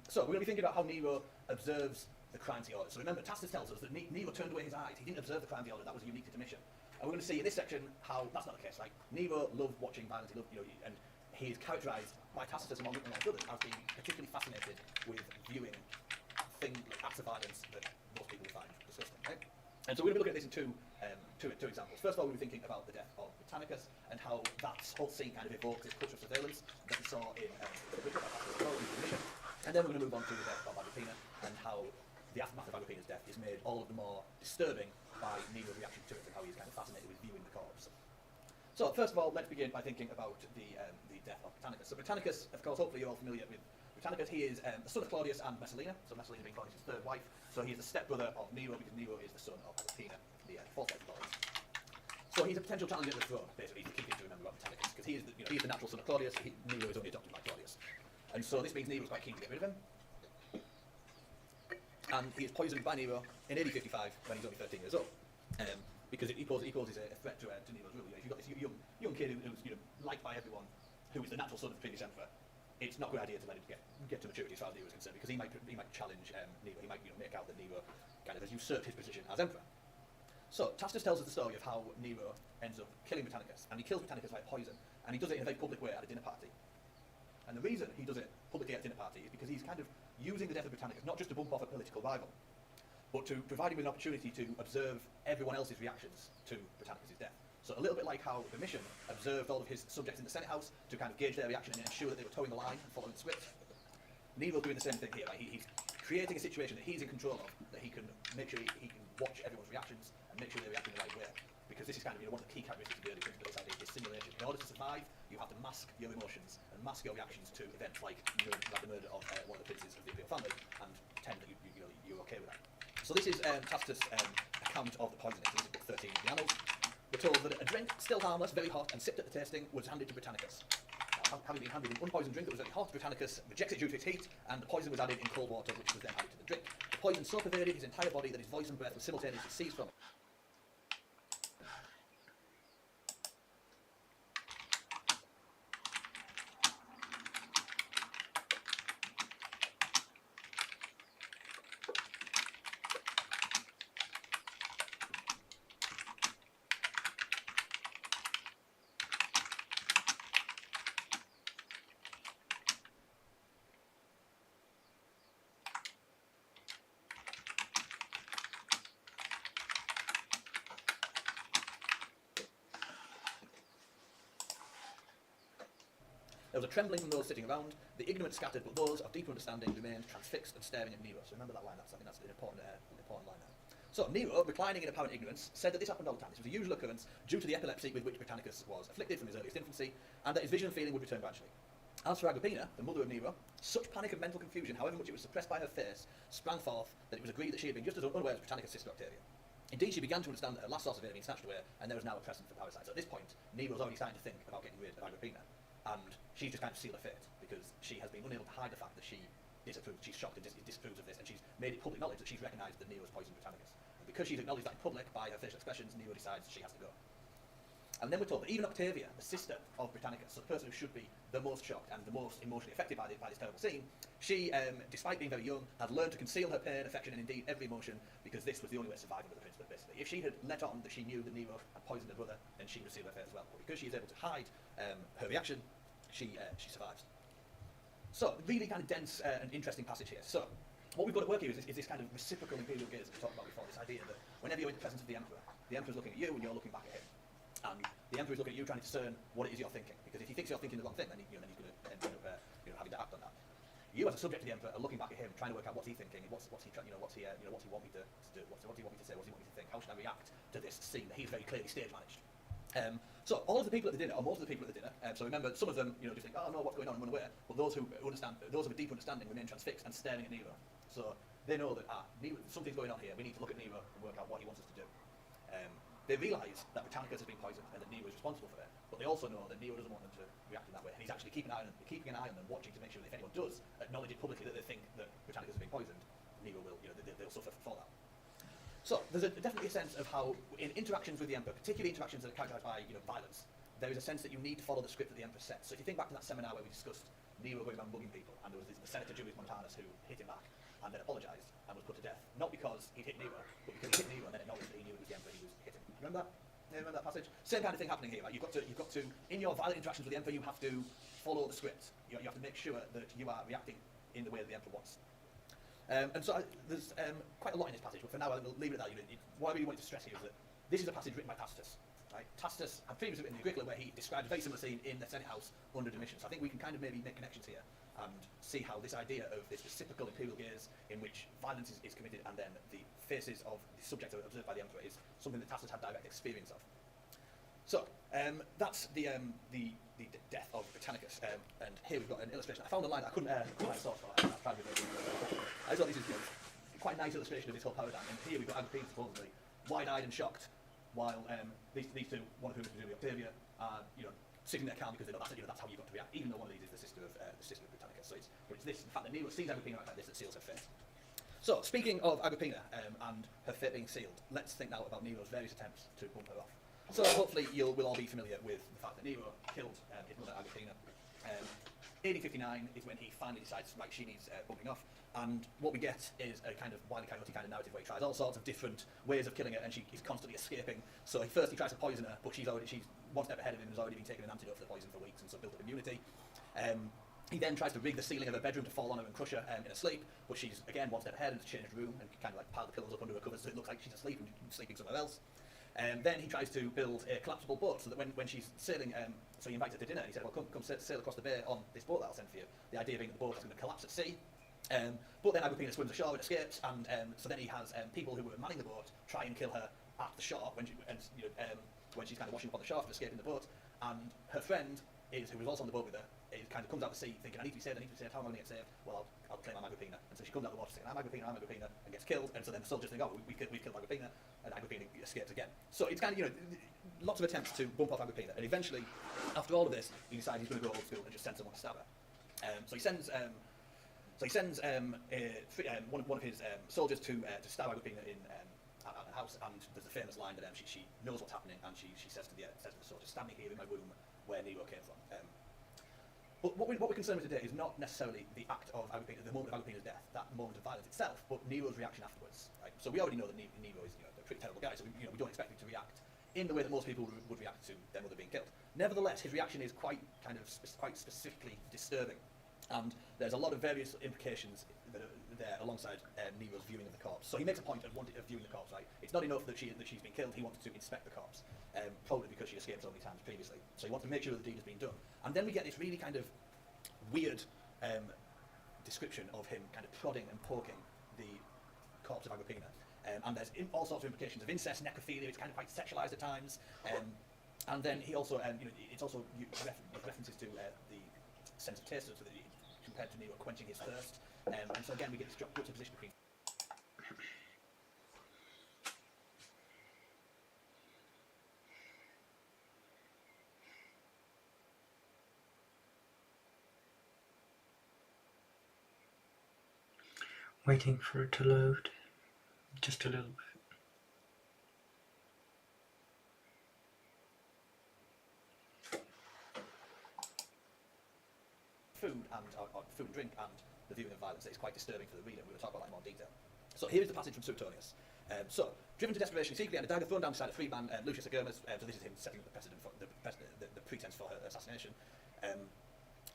So we're going to be thinking about how Nero observes the crimes he orders. So remember, Tacitus tells us that Nero turned away his eyes. He didn't observe the crimes he ordered. That was unique to Domitian. And we're going to see in this section how that's not the case, right? Nero loved watching violence. He loved, and he is characterised by Tacitus among others as being particularly fascinated with viewing acts of violence that most people would find disgusting, right? And so we're going to be looking at this in two examples. First of all, we'll be thinking about the death of Britannicus and how that whole scene kind of evokes this culture of surveillance that we saw in Domitian. And then we're going to move on to the death of Agrippina and how the aftermath of Agrippina's death is made all of the more disturbing by Nero's reaction to it and how he's kind of fascinated with viewing the corpse. So first of all, let's begin by thinking about the death of Britannicus. So Britannicus, of course, hopefully you're all familiar with Britannicus. He is the son of Claudius and Messalina. So Messalina being Claudius' third wife. So he is the stepbrother of Nero because Nero is the son of Agrippina, the fourth wife of Claudius. So he's a potential challenger to the throne, basically. He's the key thing to remember about Britannicus because he is the natural son of Claudius. Nero is only adopted by Claudius. And so this means Nero is quite keen to get rid of him. And he is poisoned by Nero in AD 55 when he's only 13 years old. Because he poses a threat to Nero's rule. If you've got this young kid who's liked by everyone, who is the natural son of the previous emperor, it's not a good idea to let him get to maturity as far as Nero is concerned, because he might challenge Nero. He might make out that Nero kind of has usurped his position as emperor. So Tacitus tells us the story of how Nero ends up killing Britannicus, and he kills Britannicus by poison, and he does it in a very public way at a dinner party. And the reason he does it publicly at a dinner party is because he's kind of using the death of Britannicus not just to bump off a political rival, but to provide him with an opportunity to observe everyone else's reactions to Britannicus' death. So a little bit like how Domitian observed all of his subjects in the Senate House to kind of gauge their reaction and ensure that they were towing the line and following the script. Nero's doing the same thing here. Right? He's creating a situation that he's in control of, that he can make sure he can watch everyone's reactions and make sure they react in the right way. Because this is kind of one of the key characteristics of the early principles is simulation. In order to survive, you have to mask your emotions and mask your reactions to events like the murder of one of the princes of the imperial family and pretend that you're okay with that. So this is Tacitus' account of the poisoning. So this is book 13 of the Annals. We're told that a drink, still harmless, very hot, and sipped at the tasting, was handed to Britannicus. Now, having been handed an unpoisoned drink that was very hot, Britannicus rejects it due to its heat, and the poison was added in cold water, which was then added to the drink. The poison so pervaded his entire body that his voice and breath were simultaneously seized from it. There was a trembling from those sitting around. The ignorant scattered, but those of deeper understanding remained transfixed and staring at Nero. So remember that line. I think that's an important line there. So Nero, reclining in apparent ignorance, said that this happened all the time. This was a usual occurrence due to the epilepsy with which Britannicus was afflicted from his earliest infancy, and that his vision and feeling would return gradually. As for Agrippina, the mother of Nero, such panic of mental confusion, however much it was suppressed by her face, sprang forth that it was agreed that she had been just as unaware as Britannicus' sister Octavia. Indeed, she began to understand that her last source of aid had been snatched away, and there was now a precedent for parricide. So at this point, Nero's already starting to think about getting rid of Agrippina, and she's just kind of sealed her fate, because she has been unable to hide the fact that she disapproves, she's shocked and disapproves of this, and she's made it public knowledge that she's recognised that Nero's poisoned Britannicus. And because she's acknowledged that in public by her facial expressions, Nero decides she has to go. And then we're told that even Octavia, the sister of Britannicus, so the person who should be the most shocked and the most emotionally affected by this terrible scene, she, despite being very young, had learned to conceal her pain, affection, and indeed every emotion, because this was the only way to survive under the Principate, basically. If she had let on that she knew that Nero had poisoned her brother, then she would seal her fate as well. But because she is able to hide her reaction, she survives. So, really kind of dense and interesting passage here. So, what we've got at work here is this kind of reciprocal imperial gaze that we talked about before, this idea that whenever you're in the presence of the Emperor's looking at you and you're looking back at him. And the Emperor is looking at you trying to discern what it is you're thinking. Because if he thinks you're thinking the wrong thing, then, he's going to end up having to act on that. You as a subject of the Emperor are looking back at him, trying to work out what's he thinking, what's he trying, what's he want me to do, what do you want me to say, what do you want me to think, how should I react to this scene that he's very clearly stage managed. So all of the people at the dinner, or most of the people at the dinner, so remember some of them, just think, oh no, what's going on, and run away. But those who understand, those of a deep understanding, remain transfixed and staring at Nero. So they know that Nero, something's going on here. We need to look at Nero and work out what he wants us to do. They realise that Britannicus has been poisoned and that Nero is responsible for it. But they also know that Nero doesn't want them to react in that way, and he's actually keeping an eye on them, watching to make sure that if anyone does acknowledge it publicly that they think that Britannicus has been poisoned, Nero will, they'll suffer for that. So there's definitely a sense of how, in interactions with the Emperor, particularly interactions that are characterised by violence, there is a sense that you need to follow the script that the Emperor sets. So if you think back to that seminar where we discussed Nero going around bugging people, and there was the Senator Julius Montanus who hit him back and then apologised and was put to death, not because he'd hit Nero, but because he hit Nero and then acknowledged that he knew it was the Emperor he was hitting. Remember that? Yeah, remember that passage? Same kind of thing happening here, right? You've got to, in your violent interactions with the Emperor, you have to follow the script. You have to make sure that you are reacting in the way that the Emperor wants. And so there's quite a lot in this passage, but for now I'll leave it at that. What I really wanted to stress here is that this is a passage written by Tacitus. Right? Tacitus had previously written the Agricola, where he described a very similar scene in the Senate House under Domitian. So I think we can kind of maybe make connections here and see how this idea of this reciprocal imperial gaze in which violence is committed and then the faces of the subjects are observed by the Emperor is something that Tacitus had direct experience of. So that's the death of Britannicus, and here we've got an illustration. I found online that I couldn't find a source for it. I just thought this is quite a nice illustration of this whole paradigm. And here we've got Agrippina supposedly wide-eyed and shocked, while these two, one of whom is presumably Octavia, are sitting there calm because they know that's how you've got to react, even though one of these is the sister of Britannicus. So it's this, the fact that Nero sees Agrippina like this that seals her fate. So speaking of Agrippina and her fate being sealed, let's think now about Nero's various attempts to bump her off. So hopefully we'll all be familiar with the fact that Nero killed his mother Agrippina. AD 59 is when he finally decides, right, she needs bumping off, and what we get is a kind of Wile E. Coyote kind of narrative where he tries all sorts of different ways of killing her, and she's constantly escaping. So he tries to poison her, but she's one step ahead of him and has already been taking an antidote for the poison for weeks, and so built up immunity. He then tries to rig the ceiling of her bedroom to fall on her and crush her in her sleep, but she's again one step ahead and has changed room and kind of like piled the pillows up under her covers so it looks like she's asleep and sleeping somewhere else. Then he tries to build a collapsible boat so that when she's sailing, so he invites her to dinner and he said, well, come sail across the bay on this boat that I'll send for you. The idea being that the boat is going to collapse at sea. But then Agrippina swims ashore and escapes, and so then he has people who were manning the boat try and kill her at the shore when she's kind of washing up on the shore after escaping the boat, and her friend, who was also on the boat with her, kind of comes out to sea thinking, I need to be saved, how am I going to get saved? Well, I'll claim I'm Agrippina. And so she comes out of the water saying, I'm Agrippina, and gets killed, and so then the soldiers think, oh, we killed Agrippina, and Agrippina escapes again. So it's kind of, lots of attempts to bump off Agrippina, and eventually, after all of this, he decides he's going to go old school and just send someone to stab her. So he sends one of his soldiers to stab Agrippina in at a house, and there's a famous line that she knows what's happening, and she says to the soldier, stand me here in my room where Nero came from. But what we're concerned with today is not necessarily the act of Agrippina, the moment of Agrippina's death, that moment of violence itself, but Nero's reaction afterwards. Right? So we already know that Nero is a pretty terrible guy, so we don't expect him to react in the way that most people would react to their mother being killed. Nevertheless, his reaction is quite specifically disturbing, and there's a lot of various implications that are there alongside Nero's viewing of the corpse. So he makes a point of viewing the corpse. Right? It's not enough that she's been killed. He wants to inspect the corpse, probably because she escaped so many times previously. So he wants to make sure the deed has been done. And then we get this really kind of weird description of him kind of prodding and poking the corpse of Agrippina. And there's all sorts of implications of incest, necrophilia. It's kind of quite sexualized at times. And then he also, it's also references to the sense of taste, so that compared to Nero quenching his thirst. And so again, we get this juxtaposition between. Waiting for it to load. Just a little bit. Food and drink and the viewing of violence that is quite disturbing for the reader. We will talk about that in more detail. So here is the passage from Suetonius. So, driven to desperation, secretly had a dagger thrown down beside a freedman, Lucius Agurmus. So this is him setting up the precedent for the pretense for her assassination.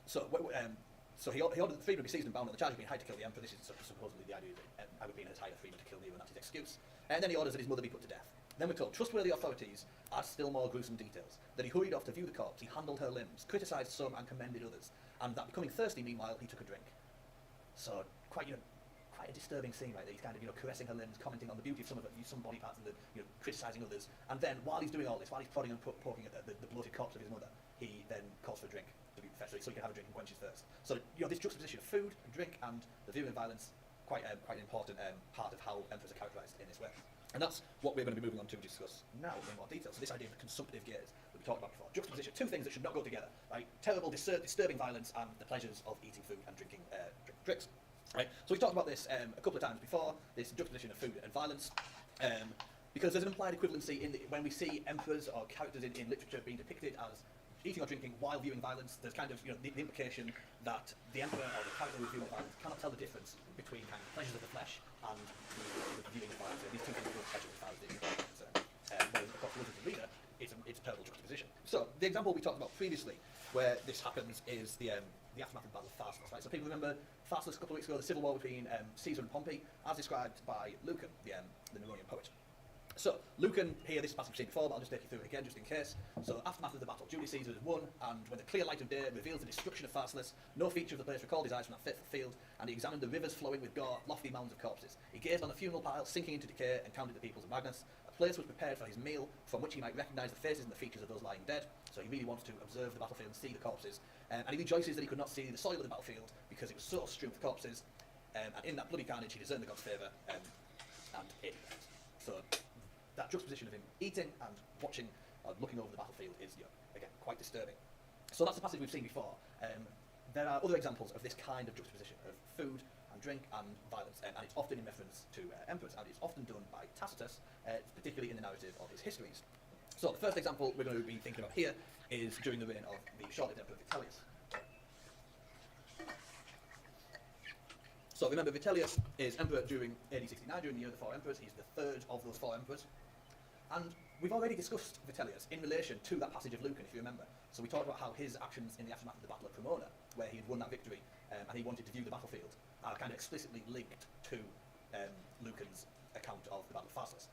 So he ordered that the freedman be seized and bound on the charge of being hired to kill the emperor. This is supposedly the idea that Agrippina has hired a freedman to kill Nero, and that's his excuse. And then he orders that his mother be put to death. Then we're told, trustworthy authorities add still more gruesome details. That he hurried off to view the corpse, he handled her limbs, criticised some and commended others, and that becoming thirsty meanwhile, he took a drink. So quite a disturbing scene, right? That he's kind of caressing her limbs, commenting on the beauty of some body parts, and criticising others. And then while he's doing all this, while he's prodding and poking at the bloated corpse of his mother, he then calls for a drink to be fed, so he can have a drink and quench his thirst. So this juxtaposition of food and drink and the viewing of violence, quite an important part of how emperors are characterised in this way. And that's what we're going to be moving on to discuss now in more detail. So this idea of the consumptive gaze that we talked about before. Juxtaposition, two things that should not go together, right? Terrible, disturbing violence and the pleasures of eating food and drinking drinks. Right? So we've talked about this a couple of times before, this juxtaposition of food and violence, because there's an implied equivalency when we see emperors or characters in literature being depicted as eating or drinking while viewing violence. There's kind of the implication that the emperor or the character who's viewing violence cannot tell the difference between kind of pleasures of the flesh and the viewing of violence. These two things are pleasure as far as the whereas of course for the reader, it's a terrible juxtaposition. So the example we talked about previously, where this happens, is the aftermath of the Battle of Pharsalus. Right? So people remember Pharsalus a couple of weeks ago, the civil war between Caesar and Pompey, as described by Lucan, the Neronian poet. So, Lucan here, this passage we've seen before, but I'll just take you through it again just in case. So, aftermath of the battle, Julius Caesar has won, and when the clear light of day reveals the destruction of Pharsalus, no feature of the place recalled his eyes from that fateful field, and he examined the rivers flowing with gore, lofty mounds of corpses. He gazed on the funeral pile sinking into decay, and counted the peoples of Magnus. A place was prepared for his meal, from which he might recognise the faces and the features of those lying dead. So he really wants to observe the battlefield and see the corpses. And he rejoices that he could not see the soil of the battlefield, because it was so strewn with corpses, and in that bloody carnage he discerned the god's favour, and ate it. So, that juxtaposition of him eating and watching, looking over the battlefield is, again, quite disturbing. So that's the passage we've seen before. There are other examples of this kind of juxtaposition of food and drink and violence, and it's often in reference to emperors, and it's often done by Tacitus, particularly in the narrative of his histories. So the first example we're going to be thinking about here is during the reign of the short-lived emperor Vitellius. So remember, Vitellius is emperor during AD 69, during the year of the four emperors. He's the third of those four emperors. And we've already discussed Vitellius in relation to that passage of Lucan, if you remember. So we talked about how his actions in the aftermath of the Battle of Cremona, where he had won that victory, and he wanted to view the battlefield, are kind of explicitly linked to Lucan's account of the Battle of Pharsalus.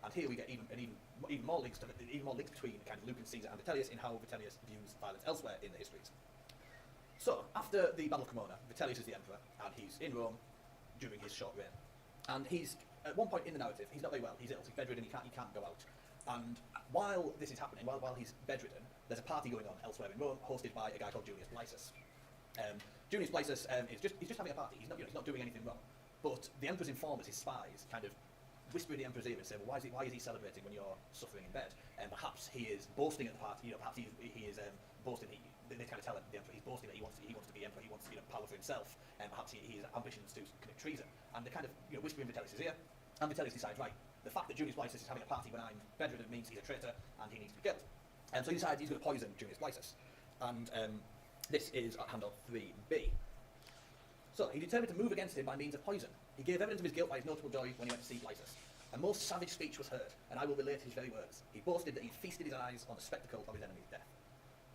And here we get even more links between kind of Lucan, Caesar, and Vitellius in how Vitellius views violence elsewhere in the histories. So after the Battle of Cremona, Vitellius is the emperor, and he's in Rome during his short reign. And he's, at one point in the narrative, he's not very well, he's ill, he's bedridden, he can't go out. And while this is happening, while he's bedridden, there's a party going on elsewhere in Rome, hosted by a guy called Junius Blaesus. Junius Blaesus he's just having a party, he's not doing anything wrong. But the emperor's informers, his spies, kind of whisper in the emperor's ear and say, well, why is he celebrating when you're suffering in bed? And perhaps he is boasting at the party, perhaps he is boasting, they kind of tell the emperor he's boasting that he wants to be emperor, he wants power for himself, and perhaps he has ambitions to commit treason. And they kind of whisper in Vitellius' ear, and Vitellius decides, right, the fact that Junius Blaesus is having a party when I'm bedridden means he's a traitor and he needs to be killed. And so he decides he's going to poison Junius Blaesus. And this is at handout 3b. So he determined to move against him by means of poison. He gave evidence of his guilt by his notable joy when he went to see Blaesus. A most savage speech was heard, and I will relate his very words. He boasted that he feasted his eyes on the spectacle of his enemy's death.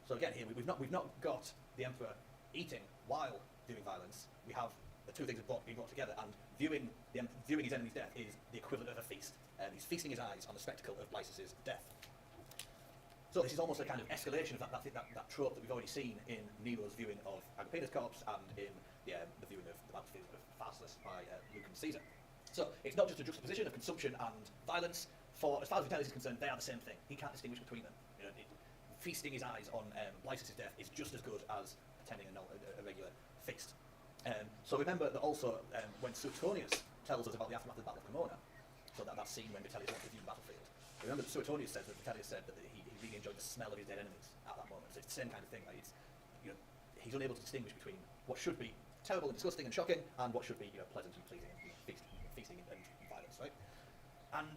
So again, here we've not got the emperor eating while doing violence. We have the two things being brought together, and viewing his enemy's death is the equivalent of a feast. He's feasting his eyes on the spectacle of Blaesus' death. So this is almost a kind of escalation of that trope that we've already seen in Nero's viewing of Agrippina's corpse and in the viewing of the battlefield of Pharsalus by Lucan Caesar. So it's not just a juxtaposition of consumption and violence. For as far as Vitellius is concerned, they are the same thing. He can't distinguish between them. Feasting his eyes on Lysis' death is just as good as attending a regular feast. So remember that also when Suetonius tells us about the aftermath of the Battle of Cremona, so that scene when Vitellius wants to view the battlefield, remember that Suetonius says that Vitellius said that he really enjoyed the smell of his dead enemies at that moment. So it's the same kind of thing. Like he's unable to distinguish between what should be terrible and disgusting and shocking and what should be pleasant and pleasing and feasting and violence, right? And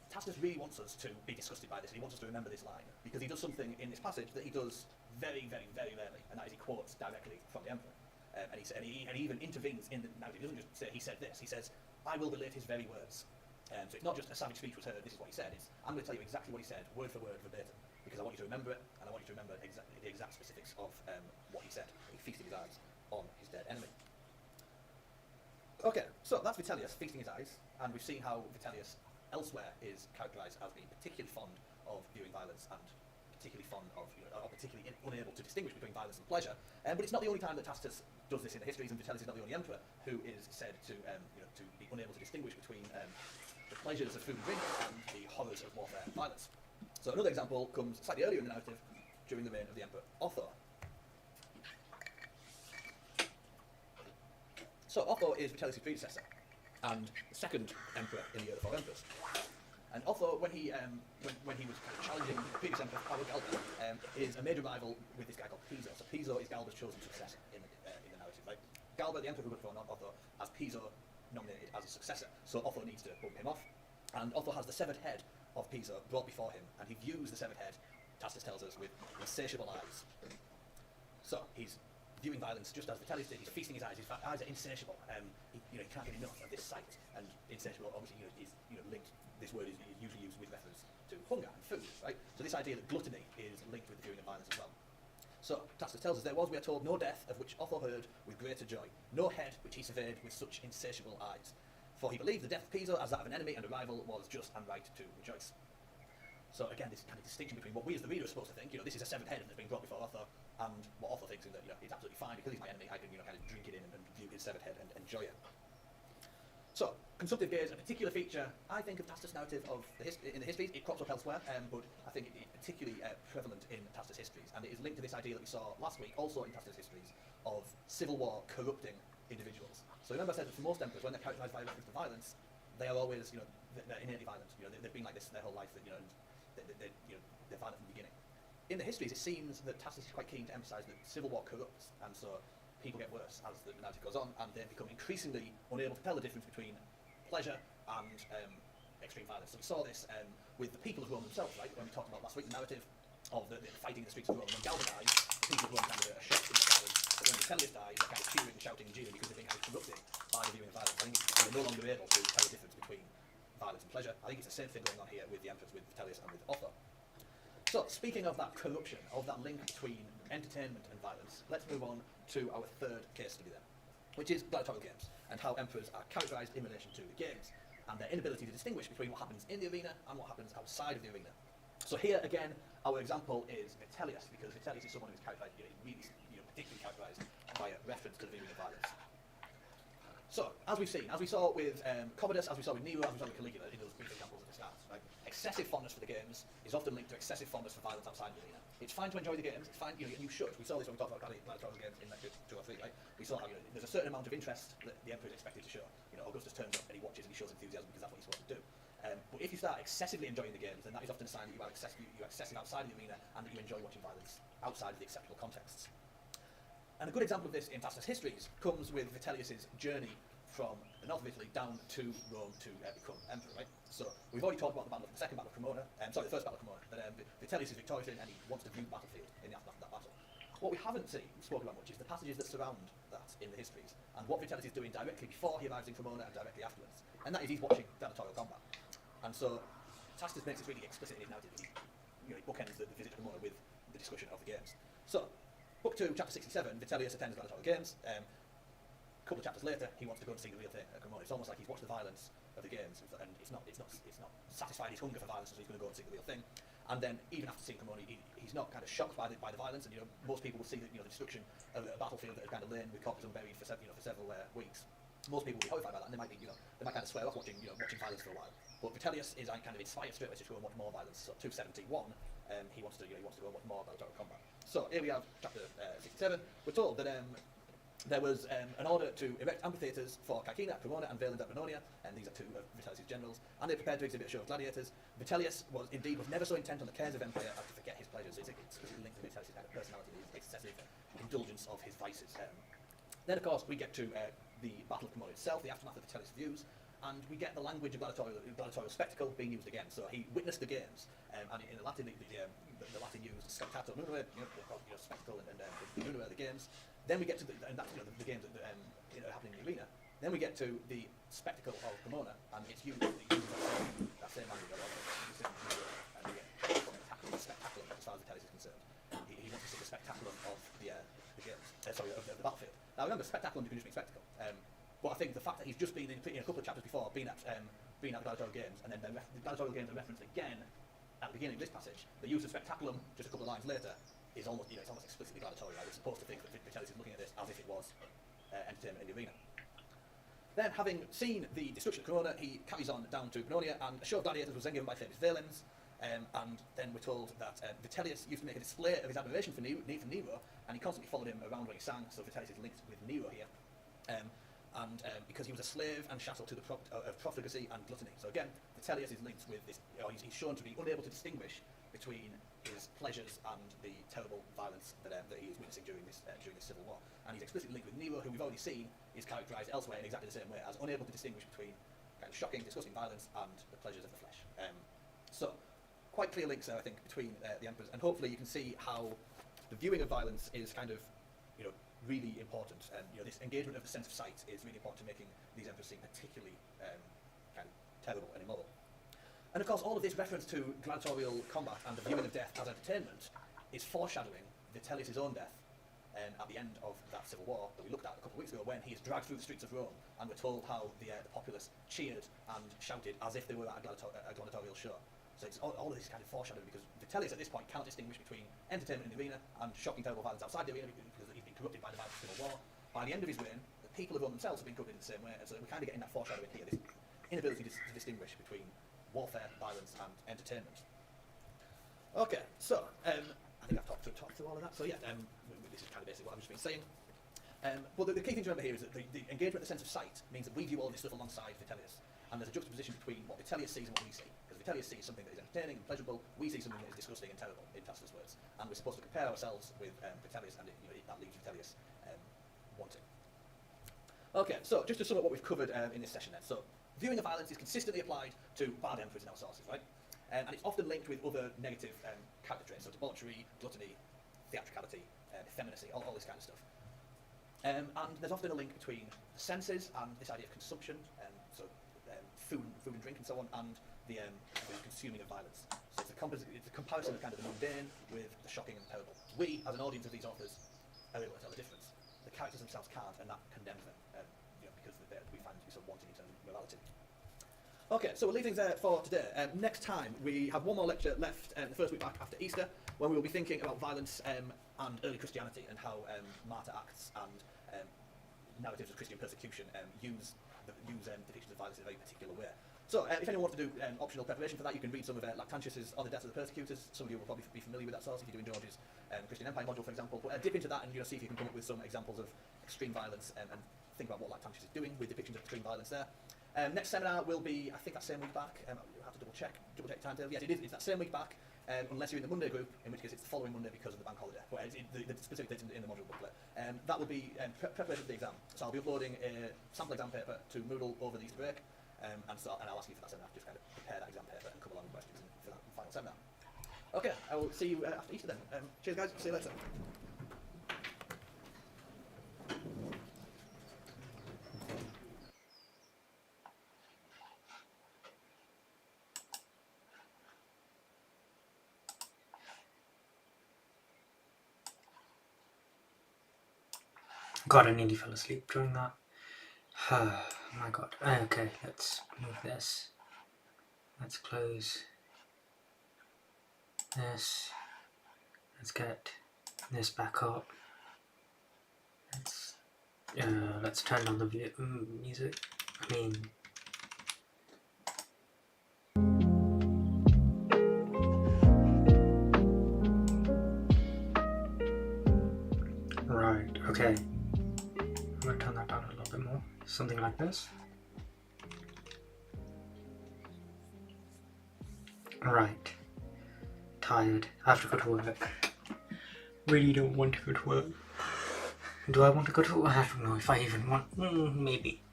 Tacitus really wants us to be disgusted by this, and he wants us to remember this line, because he does something in this passage that he does very, very, very rarely, and that is he quotes directly from the emperor. And he even intervenes in the narrative. He doesn't just say he said this, he says, I will relate his very words. So it's not just a savage speech was heard, this is what he said, it's I'm going to tell you exactly what he said, word for word, verbatim, because I want you to remember it, and I want you to remember the exact specifics of what he said. He feasted his eyes on his dead enemy. Okay, so that's Vitellius feasting his eyes, and we've seen how Vitellius elsewhere is characterised as being particularly fond of viewing violence and particularly fond of, or particularly unable to distinguish between violence and pleasure. But it's not the only time that Tacitus does this in the histories, and Vitellius is not the only emperor who is said to be unable to distinguish between the pleasures of food and drink and the horrors of warfare and violence. So another example comes slightly earlier in the narrative, during the reign of the Emperor Otho. So Otho is Vitellius' predecessor, and the second emperor in the year of the four emperors. And Otho, when he was kind of challenging the previous emperor, Paolo Galba, is a major rival with this guy called Piso. So Piso is Galba's chosen successor in the narrative. Right? Galba, the emperor who would have not Otho, has Piso nominated as a successor. So Otho needs to bump him off. And Otho has the severed head of Piso brought before him, and he views the severed head, Tacitus tells us, with insatiable eyes. So he's viewing violence just as Vitellius did. He's feasting his eyes. His eyes are insatiable. He can't get enough of this sight. And insatiable, obviously, is linked. This word is usually used with reference to hunger and food, right? So this idea that gluttony is linked with the viewing of violence as well. So Tacitus tells us there was, we are told, no death of which Otho heard with greater joy, no head which he surveyed with such insatiable eyes. For he believed the death of Piso as that of an enemy and a rival was just and right to rejoice. So again, this kind of distinction between what we as the reader are supposed to think, this is a severed head that's been brought before Otho, and what Otho thinks is that it's absolutely fine because he's my enemy. I can kind of drink it in and view his severed head and enjoy it. So consumptive gaze, a particular feature, I think, of Tacitus' narrative in the histories. It crops up elsewhere, but I think it's particularly prevalent in Tacitus' histories, and it is linked to this idea that we saw last week, also in Tacitus' histories, of civil war corrupting individuals. So remember I said that for most emperors, when they're characterised by reference to violence, they are always, they're innately violent. They've been like this their whole life. That they're violent from the beginning. In the histories, it seems that Tacitus is quite keen to emphasise that civil war corrupts, and so people get worse as the narrative goes on, and they become increasingly unable to tell the difference between pleasure and extreme violence. So we saw this with the people of Rome themselves, right? When we talked about last week the narrative of the fighting in the streets of Rome. When Galba dies, the people of Rome kind of are shocked in silence. But when Vitellius dies, they're kind of cheering and shouting and jeering because they're being kind of corrupted by the viewing of violence. I think they're no longer able to tell the difference between violence and pleasure. I think it's the same thing going on here with the emperors, with Vitellius and with Otho. So, speaking of that corruption, of that link between entertainment and violence, let's move on to our third case study then, which is gladiatorial games, and how emperors are characterised in relation to the games, and their inability to distinguish between what happens in the arena and what happens outside of the arena. So here, again, our example is Vitellius, because Vitellius is someone who's characterised, really particularly characterised by a reference to the viewing of violence. So, as we saw with Commodus, as we saw with Nero, as we saw with Caligula, in those brief examples at the start, right? Excessive fondness for the games is often linked to excessive fondness for violence outside the arena. It's fine to enjoy the games, it's fine, and you should. We saw this when we talked about gladiatorial games in lecture 2 or 3, right? We saw how there's a certain amount of interest that the emperor is expected to show. Augustus turns up and he watches and he shows enthusiasm because that's what he's supposed to do. But if you start excessively enjoying the games, then that is often a sign that you're excessive outside of the arena and that you enjoy watching violence outside of the acceptable contexts. And a good example of this in Tacitus' histories comes with Vitellius' journey from the north of Italy down to Rome to become emperor, right? So we've already talked about the second battle of Cremona, the first battle of Cremona, that Vitellius is victorious in and he wants to view the battlefield in the aftermath of that battle. What we haven't spoken about much is the passages that surround that in the histories, and what Vitellius is doing directly before he arrives in Cremona and directly afterwards. And that is he's watching gladiatorial combat. And so Tacitus makes this really explicit in his narrative. He bookends the visit to Cremona with the discussion of the games. So, Book 2, Chapter 67, Vitellius attends gladiatorial games. A couple of chapters later, he wants to go and see the real thing at Cremona. It's almost like he's watched the violence of the games, and it's not satisfied his hunger for violence, so he's going to go and see the real thing. And then, even after seeing Cremona, he's not kind of shocked by the violence, and most people will see that the destruction of a battlefield that had kind of lain with corpses unburied for several weeks. Most people will be horrified by that, and they might kind of swear off watching violence for a while. But Vitellius is kind of inspired straight away to go and watch more violence. So 271, he wants to go and watch more gladiatorial combat. So here we have chapter 67. We're told that there was an order to erect amphitheatres for Caecina, Cremona, and Valens at Pannonia, and these are two of Vitellius' generals, and they prepared to exhibit a show of gladiators. Vitellius was never so intent on the cares of empire as to forget his pleasures. It's linked to Vitellius' kind of personality, his excessive indulgence of his vices. Then, of course, we get to the Battle of Cremona itself, the aftermath of Vitellius' views, and we get the language of gladiatorial spectacle being used again. So he witnessed the games, and in the Latin, the Latin used spectator nunere, spectacle, and nunere, the games. Then we get to the games that are happening in the arena. Then we get to the spectacle of Cremona, and it's used that same language. And again, spectacular as far as Vitellius is concerned. He wants to see the spectaculum of the games. Of the battlefield. Now remember, spectaculum can just mean spectacle. But I think the fact that he's just been in a couple of chapters before, been at gladiatorial games, and then the gladiatorial games are referenced again at the beginning of this passage, the use of spectaculum just a couple of lines later is almost, it's almost explicitly gladiatorial. Right? We're supposed to think that Vitellius is looking at this as if it was entertainment in the arena. Then, having seen the destruction of Cremona, he carries on down to Pannonia, and a show of gladiators was then given by famous Valens. And then we're told that Vitellius used to make a display of his admiration for Nero, and he constantly followed him around when he sang. So Vitellius is linked with Nero here. Because he was a slave and chattel to of profligacy and gluttony. So again, Vitellius is linked with this, he's shown to be unable to distinguish between his pleasures and the terrible violence that he is witnessing during this civil war. And he's explicitly linked with Nero, who we've already seen is characterised elsewhere in exactly the same way, as unable to distinguish between kind of shocking, disgusting violence and the pleasures of the flesh. So, quite clear links there, I think, between the emperors, and hopefully you can see how the viewing of violence is kind of, really important, and this engagement of the sense of sight is really important to making these emperors seem particularly kind of terrible and immoral. And of course, all of this reference to gladiatorial combat and the viewing of death as entertainment is foreshadowing Vitellius' own death at the end of that civil war that we looked at a couple of weeks ago, when he is dragged through the streets of Rome, and we're told how the populace cheered and shouted as if they were at a gladiatorial show. So it's all of this kind of foreshadowing, because Vitellius at this point can't distinguish between entertainment in the arena and shocking, terrible violence outside the arena, because he's been corrupted by the violence of civil war. By the end of his reign, the people of Rome themselves have been corrupted in the same way, and so we're kind of getting that foreshadowing here, this inability to distinguish between warfare, violence, and entertainment. Okay, so I think I've talked through all of that. So yeah, this is kind of basically what I've just been saying. But the key thing to remember here is that the engagement of the sense of sight means that we view all this stuff alongside Vitellius, and there's a juxtaposition between what Vitellius sees and what we see. Because Vitellius sees something that is entertaining and pleasurable, we see something that is disgusting and terrible, in Tacitus' words. And we're supposed to compare ourselves with Vitellius, and that leaves Vitellius wanting. Okay, so just to sum up what we've covered in this session then. So, viewing of violence is consistently applied to bad emperors in our sources, right? And it's often linked with other negative character traits, so debauchery, gluttony, theatricality, effeminacy, all this kind of stuff. And there's often a link between the senses and this idea of consumption, so food and drink and so on, and the consuming of violence. So it's a comparison of kind of the mundane with the shocking and terrible. We, as an audience of these authors, are able to tell the difference. The characters themselves can't, and that condemns them, because we find them to be so wanting in terms of morality. Okay, so we'll leave things there for today. Next time, we have one more lecture left, the first week back after Easter, when we will be thinking about violence and early Christianity, and how martyr acts and narratives of Christian persecution use depictions of violence in a very particular way. So, if anyone wants to do optional preparation for that, you can read some of Lactantius's On the Deaths of the Persecutors. Some of you will probably be familiar with that source if you're doing George's Christian Empire module, for example. But dip into that and see if you can come up with some examples of extreme violence, and think about what Lactantius is doing with depictions of extreme violence there. Next seminar will be, I think, that same week back. You'll have to double check timetable. Yes, it's that same week back, unless you're in the Monday group, in which case it's the following Monday because of the bank holiday. Well, the specific dates in the module booklet. That will be preparation for the exam. So I'll be uploading a sample exam paper to Moodle over the Easter break, and I'll ask you for that seminar, just kind of prepare that exam paper and come along with questions for that final seminar. Okay, I will see you after Easter then. Cheers guys, see you later. God, I nearly fell asleep during that. Oh my god. Okay, let's move this. Let's close this. Let's get this back up. Let's turn on the music. I mean, right, okay. I'm gonna turn that down a little bit more. Something like this. Right. Tired. I have to go to work. Really don't want to go to work. Do I want to go to work? I don't know if I even want. Maybe.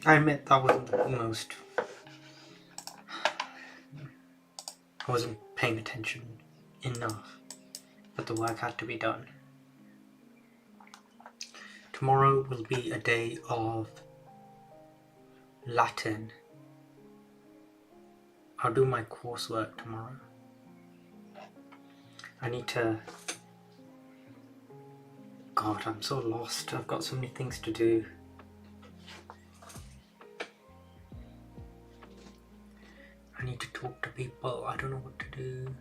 I admit that wasn't the most. I wasn't paying attention enough, but the work had to be done. Tomorrow will be a day of Latin. I'll do my coursework tomorrow. I need to... God, I'm so lost. I've got so many things to do. I need to talk to people. I don't know what to do.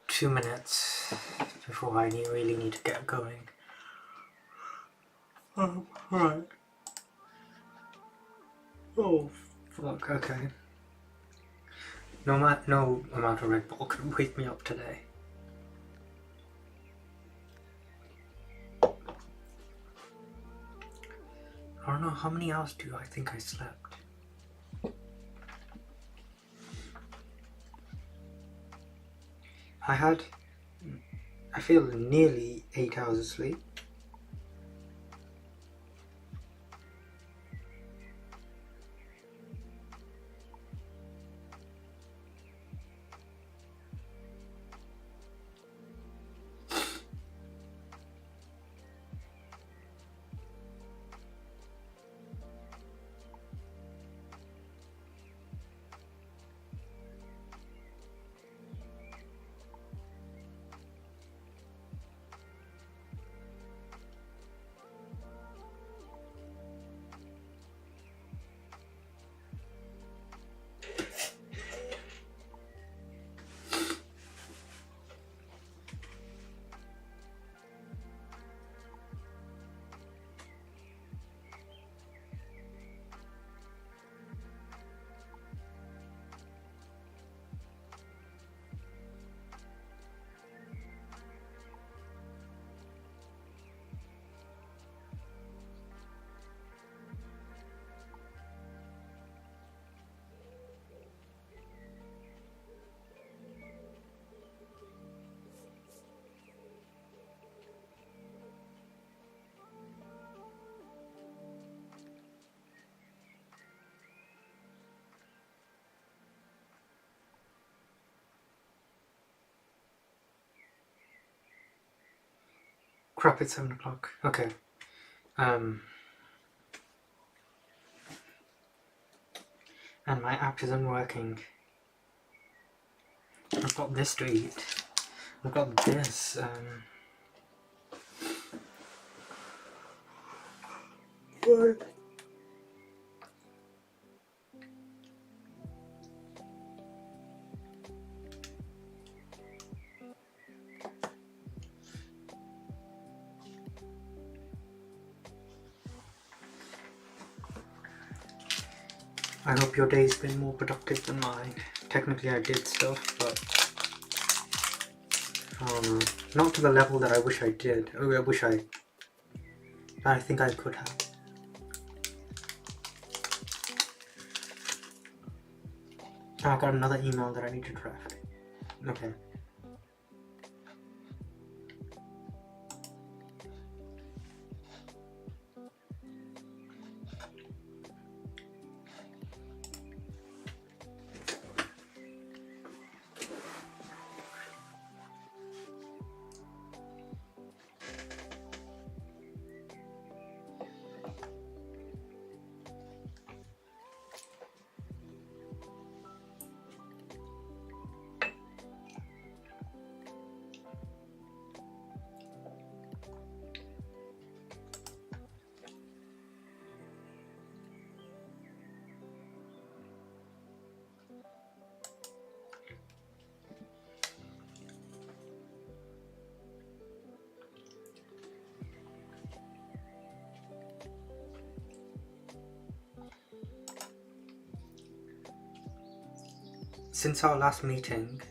Two minutes before I really need to get going. Right. Oh, fuck, okay. No amount of Red Bull could wake me up today. I don't know, how many hours do I think I slept? I feel nearly 8 hours of sleep. Crap, it's 7 o'clock. Okay. And my app isn't working. I've got this to eat. I've got this. What? I hope your day's been more productive than mine. Technically I did stuff, but not to the level that I wish I did. I think I could have. Oh, I got another email that I need to draft. Okay. Since our last meeting,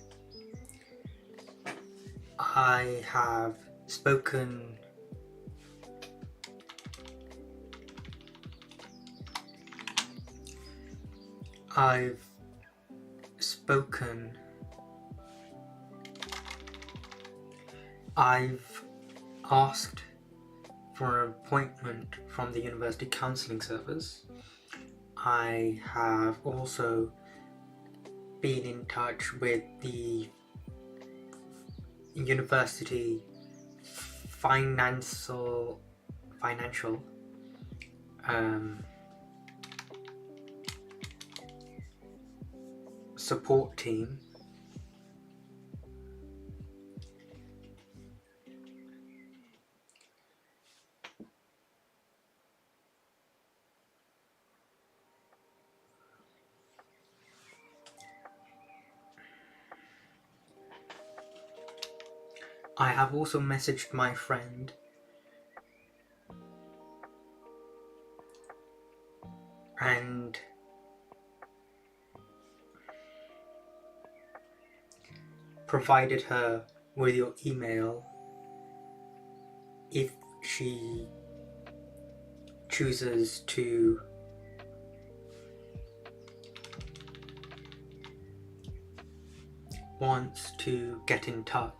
I have spoken I've asked for an appointment from the University Counselling Service. I have also been in touch with the University financial support team. I have also messaged my friend and provided her with your email if she chooses to wants to get in touch.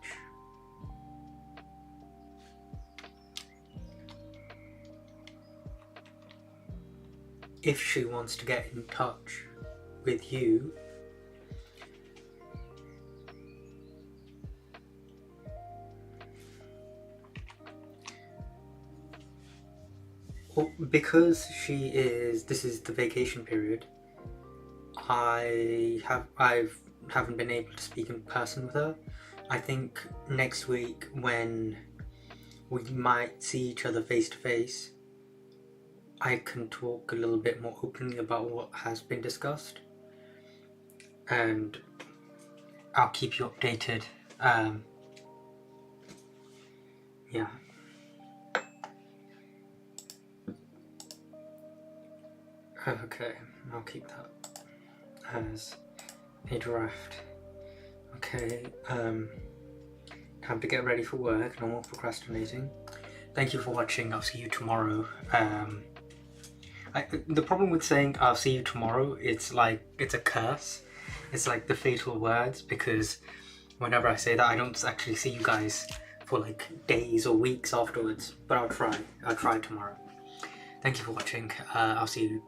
If she wants to get in touch with you, because this is the vacation period, I haven't been able to speak in person with her. I think next week, when we might see each other face to face, I can talk a little bit more openly about what has been discussed, and I'll keep you updated. Yeah. Okay, I'll keep that as a draft. Okay, time to get ready for work, no more procrastinating. Thank you for watching, I'll see you tomorrow. The problem with saying I'll see you tomorrow, it's like, it's a curse. It's like the fatal words, because whenever I say that, I don't actually see you guys for like days or weeks afterwards. But I'll try tomorrow. Thank you for watching, I'll see you